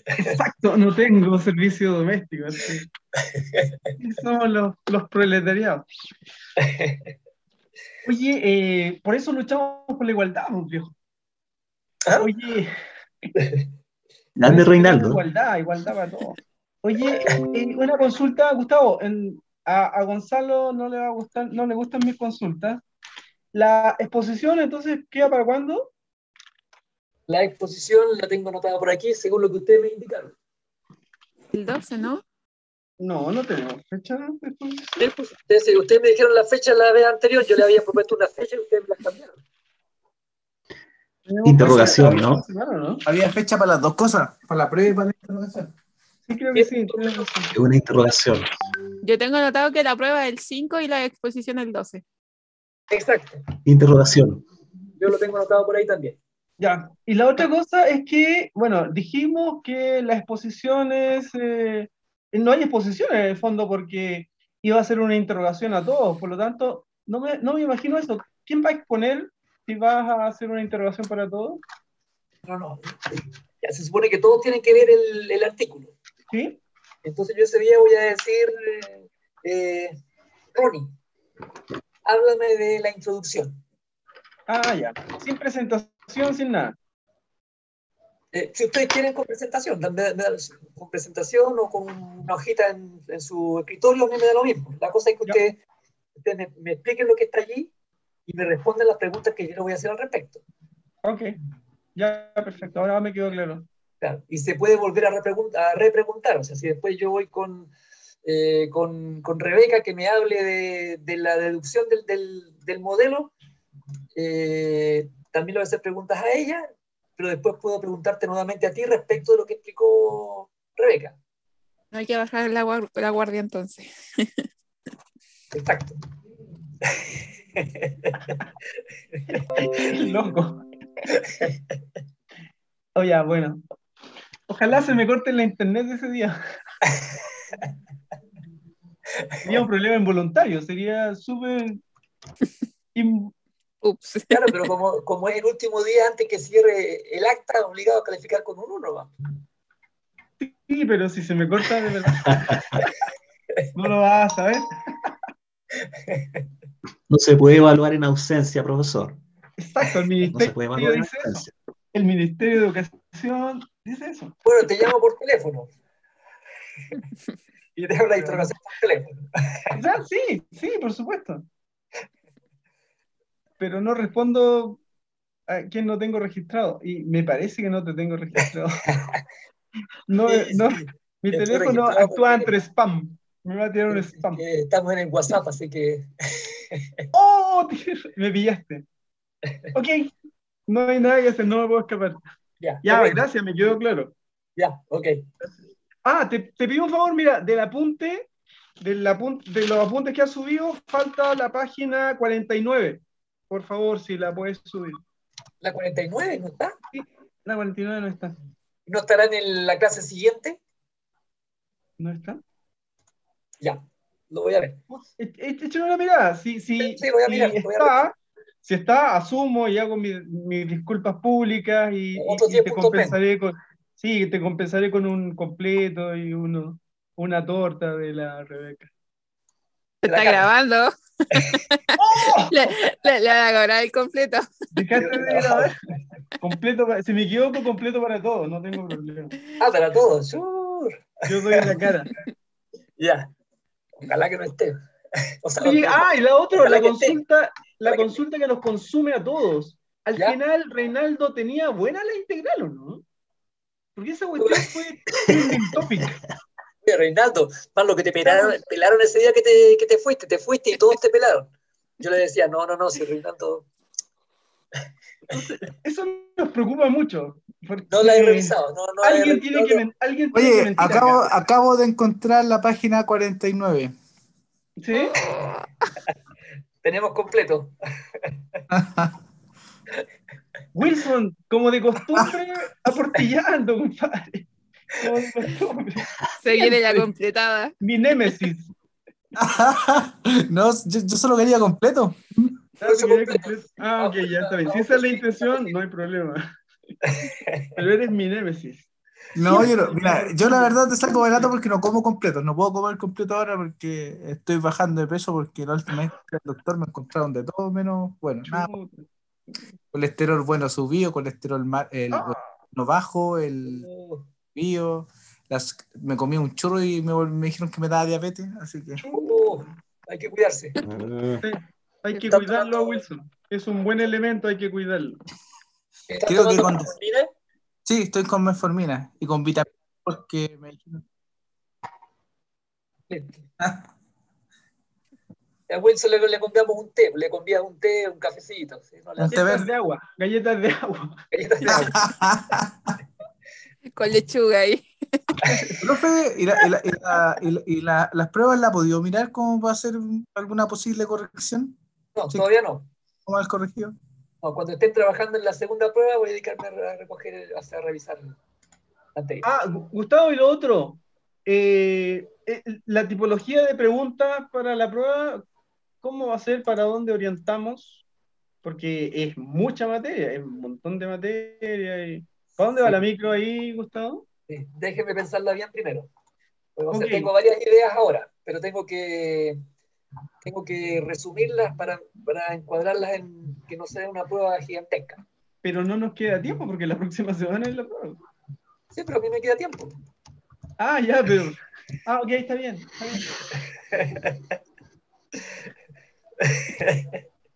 Exacto, no tengo servicio doméstico. Así. Somos los proletariados. Oye, por eso luchamos por la igualdad, pues, viejo. ¿Ah? Oye, por Grande eso queremos Reinaldo. igualdad para todos. Oye, una consulta, Gustavo. A Gonzalo no le va a gustar, no le gustan mis consultas. La exposición, entonces, ¿queda para cuándo? La exposición la tengo anotada por aquí, según lo que ustedes me indicaron. El 12, ¿no? No, no tenemos fecha de exposición. Sí, pues, ustedes me dijeron la fecha la vez anterior, yo le había propuesto una fecha y ustedes me la cambiaron. Tenemos Interrogación, fecha ¿no? esta semana, ¿no? Había fecha para las dos cosas, para la prueba y para la interrogación. Sí, creo que sí. Tienes razón. Es una interrogación. Yo tengo anotado que la prueba es el 5 y la exposición el 12. Exacto, Interrogación. yo lo tengo anotado por ahí también. Ya. Y la otra cosa es que, bueno, dijimos que las exposiciones, no hay exposiciones en el fondo porque iba a ser una interrogación a todos, por lo tanto, no me imagino eso. ¿Quién va a exponer si vas a hacer una interrogación para todos? No. Ya se supone que todos tienen que ver el artículo. ¿Sí? Entonces yo ese día voy a decir, Ronnie, háblame de la introducción. Ah, ya. Sin presentación, sin nada. Si ustedes quieren con presentación, con presentación o con una hojita en su escritorio, a mí me da lo mismo. La cosa es que ustedes me expliquen lo que está allí y me responden las preguntas que yo les voy a hacer al respecto. Ok. Ya, perfecto. Ahora me quedó claro. Claro, y se puede volver a repreguntar. O sea, si después yo voy con Rebeca que me hable de la deducción del modelo, también le voy a hacer preguntas a ella, pero después puedo preguntarte nuevamente a ti respecto de lo que explicó Rebeca. No hay que bajar la guardia entonces. Exacto. Loco. Oye, bueno. Ojalá se me corte la internet ese día. Sería un problema involuntario, sería súper... Ups. Claro, pero como es el último día antes que cierre el acta, obligado a calificar con un 1, ¿va? Sí, pero si se me corta de verdad, no lo vas a saber. No se puede evaluar en ausencia, profesor. Exacto, el No se ministerio puede evaluar en dice eso. ausencia. El Ministerio de Educación dice eso. Bueno, te llamo por teléfono. Y te hago la interrogación por teléfono. O sea, sí, por supuesto. Pero no respondo a quien no tengo registrado. Y me parece que no te tengo registrado. No, Sí, no, sí. mi Estoy teléfono registrado actúa porque- entre spam. Me va a tirar un spam. Estamos en el WhatsApp, así que... ¡Oh! Me pillaste. Ok, no hay nada que hacer, no me puedo escapar. Ya, Ya, correcto. gracias, me quedó claro. Ya, ok. Ah, te pido un favor, mira, de los apuntes que has subido, falta la página 49. Por favor, si la puedes subir. La 49, ¿no está? Sí, la 49 no está. ¿No estará en la clase siguiente? ¿No está? Ya, lo voy a ver. Échale una mirada. Si Sí, voy a mirar, voy a ver. si está, asumo y hago mis disculpas públicas Otros 10 te puntos menos. compensaré sí, te compensaré con un completo y una torta de la Rebeca. Se está grabando. ¡Oh! Le van a cobrar el completo. Dejaste de grabar. Completo, si me equivoco, completo para todos, no tengo problema. Ah, para todos, sure. Yo doy la cara. Ya, ojalá que no esté. O sea, Oye, y la otra, ojalá la que esté. consulta que nos consume a todos. Al ¿Ya? final, Reinaldo tenía buena la integral, ¿o no? Porque esa cuestión fue trending topic. Oye, Reinaldo, más lo que te pelaron ese día que te fuiste y todos te pelaron. Yo le decía, no, si Reinaldo... Entonces, eso nos preocupa mucho. No la he revisado, no la he Alguien revisado. tiene que Oye, mentir acá. acabo de encontrar la página 49. ¿Sí? Tenemos completo. Wilson, como de costumbre, aportillando, compadre. Como de costumbre. Se viene la Siempre. completada. Mi némesis. No, yo solo quería completo. ¿Te quería completo? Ok, ya está bien. Si esa es la intención, no hay problema. Pero eres mi némesis. No, mira, yo la verdad te saco barato porque no como completo. No puedo comer completo ahora porque estoy bajando de peso porque la última vez que el doctor me encontraron de todo menos, bueno, nada, colesterol bueno subido, colesterol no bajo, el bio, me comí un churro y me dijeron que me daba diabetes, así que... Hay que cuidarse. Sí, hay que ¿Estás cuidarlo a tomando- Wilson. Es un buen elemento, hay que cuidarlo. ¿Estás Creo que tomando con... metformina? Sí, estoy con metformina y con vitamina porque me dijeron... A Wilson le compramos un té, le convías un té, un cafecito. ¿Sí? No le Un hace té Galletas verde. de agua, galletas de agua. galletas de agua. Con lechuga ahí. Profe, las pruebas la ha podido mirar como va a ser alguna posible corrección? No, Sí, todavía no. ¿cómo has corregido? No, cuando estén trabajando en la segunda prueba voy a dedicarme a recoger, a revisar la anterior. Gustavo, y lo otro. La tipología de preguntas para la prueba, ¿cómo va a ser? ¿Para dónde orientamos? Porque es mucha materia, es un montón de materia. ¿Para dónde va la micro ahí, Gustavo? Sí, déjenme pensarla bien primero. Pues, o sea, Ok. tengo varias ideas ahora, pero tengo que resumirlas para encuadrarlas en que no sea una prueba gigantesca. Pero no nos queda tiempo porque la próxima semana es la prueba. Sí, pero a mí me queda tiempo. Ya, pero. Ok, está bien.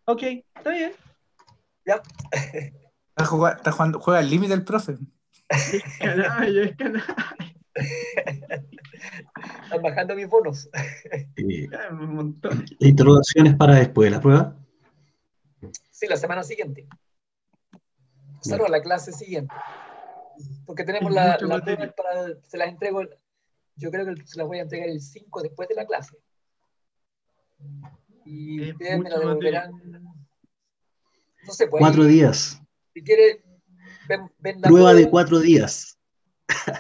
Ok, está bien. Ya, Está jugando, juega al límite el profe. Es canalla. están bajando mis bonos. Ya, un montón. Interrogaciones para después de la prueba. Sí, la semana siguiente. O sea, no, la clase siguiente. Porque tenemos Es la mucha materia. prueba se las entrego, yo creo que se las voy a entregar el 5 después de la clase. Y Es ustedes me la mucha materia. devolverán, no sé, pues 4 ahí, días. si quieren, ven la Prueba de 4 días.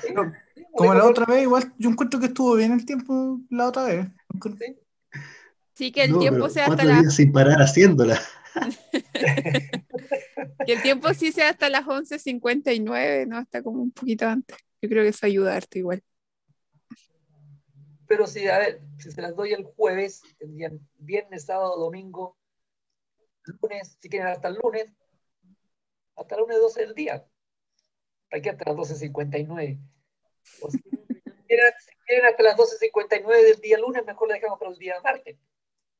Sí, Como la tengo otra vez, igual yo encuentro que estuvo bien el tiempo la otra vez. Sí. Sí, que el No, tiempo pero sea hasta 4 días sin parar haciéndola. que el tiempo sí sea hasta las 11:59, ¿no? Hasta como un poquito antes. Yo creo que eso ayuda harto igual. Pero sí, a ver, si se las doy el jueves, tendrían viernes, sábado, domingo, lunes, si quieren hasta el lunes 12 del día. Aquí hasta las 12:59. O si quieren hasta las 12:59 del día lunes, mejor la dejamos para el día martes.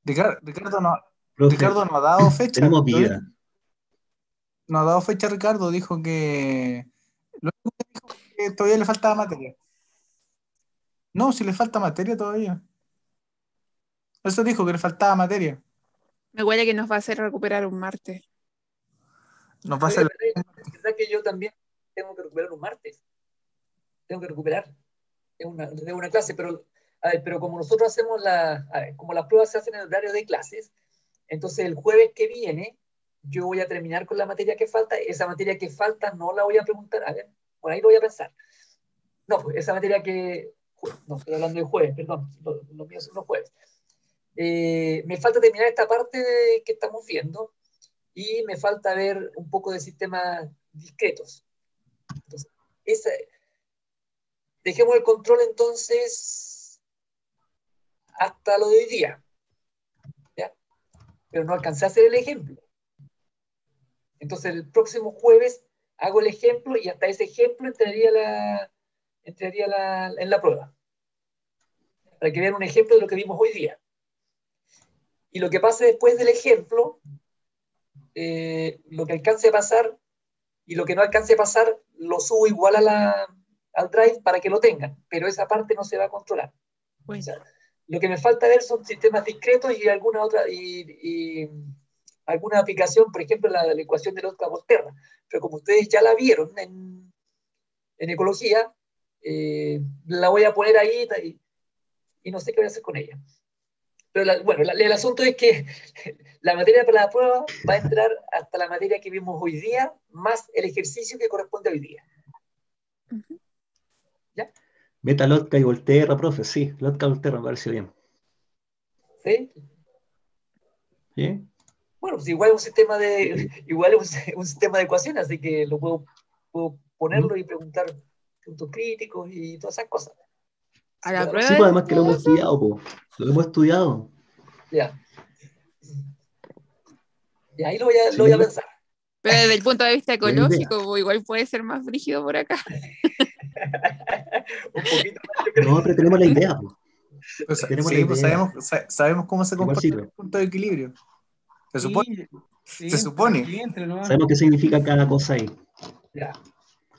Ricardo no Profe, ha dado fecha. tenemos vida. No ha dado fecha, Ricardo. Dijo que. Lo único que dijo es que todavía le faltaba materia. No, si le falta materia todavía. Eso dijo que le faltaba materia. Me huele que nos va a hacer recuperar un martes. Nos va a Oye, hacer. es verdad que yo también tengo que recuperar un martes. Tengo que recuperar de una clase, pero, a ver, pero como nosotros hacemos como las pruebas se hacen en el horario de clases, entonces el jueves que viene yo voy a terminar con la materia que falta. Esa materia que falta no la voy a preguntar. A ver, por ahí lo voy a pensar. No, pues esa materia no, estoy hablando de jueves, perdón, los míos son los jueves. Me falta terminar esta parte que estamos viendo y me falta ver un poco de sistemas discretos. Entonces, dejemos el control entonces hasta lo de hoy día. ¿Ya? Pero no alcancé a hacer el ejemplo. Entonces el próximo jueves hago el ejemplo y hasta ese ejemplo entraría en la prueba. Para que vean un ejemplo de lo que vimos hoy día. Y lo que pase después del ejemplo, lo que alcance a pasar y lo que no alcance a pasar, lo subo igual al Drive para que lo tengan, pero esa parte no se va a controlar. Bueno. O sea, lo que me falta ver son sistemas discretos y alguna otra, alguna aplicación, por ejemplo, la ecuación de Lotka-Volterra. Pero como ustedes ya la vieron en ecología, la voy a poner ahí y no sé qué voy a hacer con ella. Pero el asunto es que la materia para la prueba va a entrar hasta la materia que vimos hoy día, más el ejercicio que corresponde hoy día. ¿Ya? Meta Lotka y Volterra, profe, sí. Lotka y Volterra me pareció bien. ¿Sí? ¿Sí? Bueno, pues igual es un sistema de ecuaciones, así que lo puedo ponerlo y preguntar puntos críticos y todas esas cosas. A la prueba Sí, pues además que lo hemos de estudiado, po. Lo hemos estudiado. Ya. Y ahí lo Sí, voy a pensar. pero desde el punto de vista Buena idea. ecológico, igual puede ser más brígido por acá. Un poquito más, yo creo. No, pero tenemos la idea, po. Pues, Tenemos sí, la pues idea. sabemos cómo se Igual comporta sirve. el punto de equilibrio. Se supone. Sí, Se supone. aquí entre nomás. Sabemos qué significa cada cosa ahí. Ya.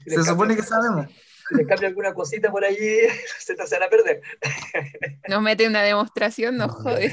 Si Se les supone cambio que sabemos. Si les cambio alguna cosita por allí, se van a perder. Nos mete una demostración, nos jode.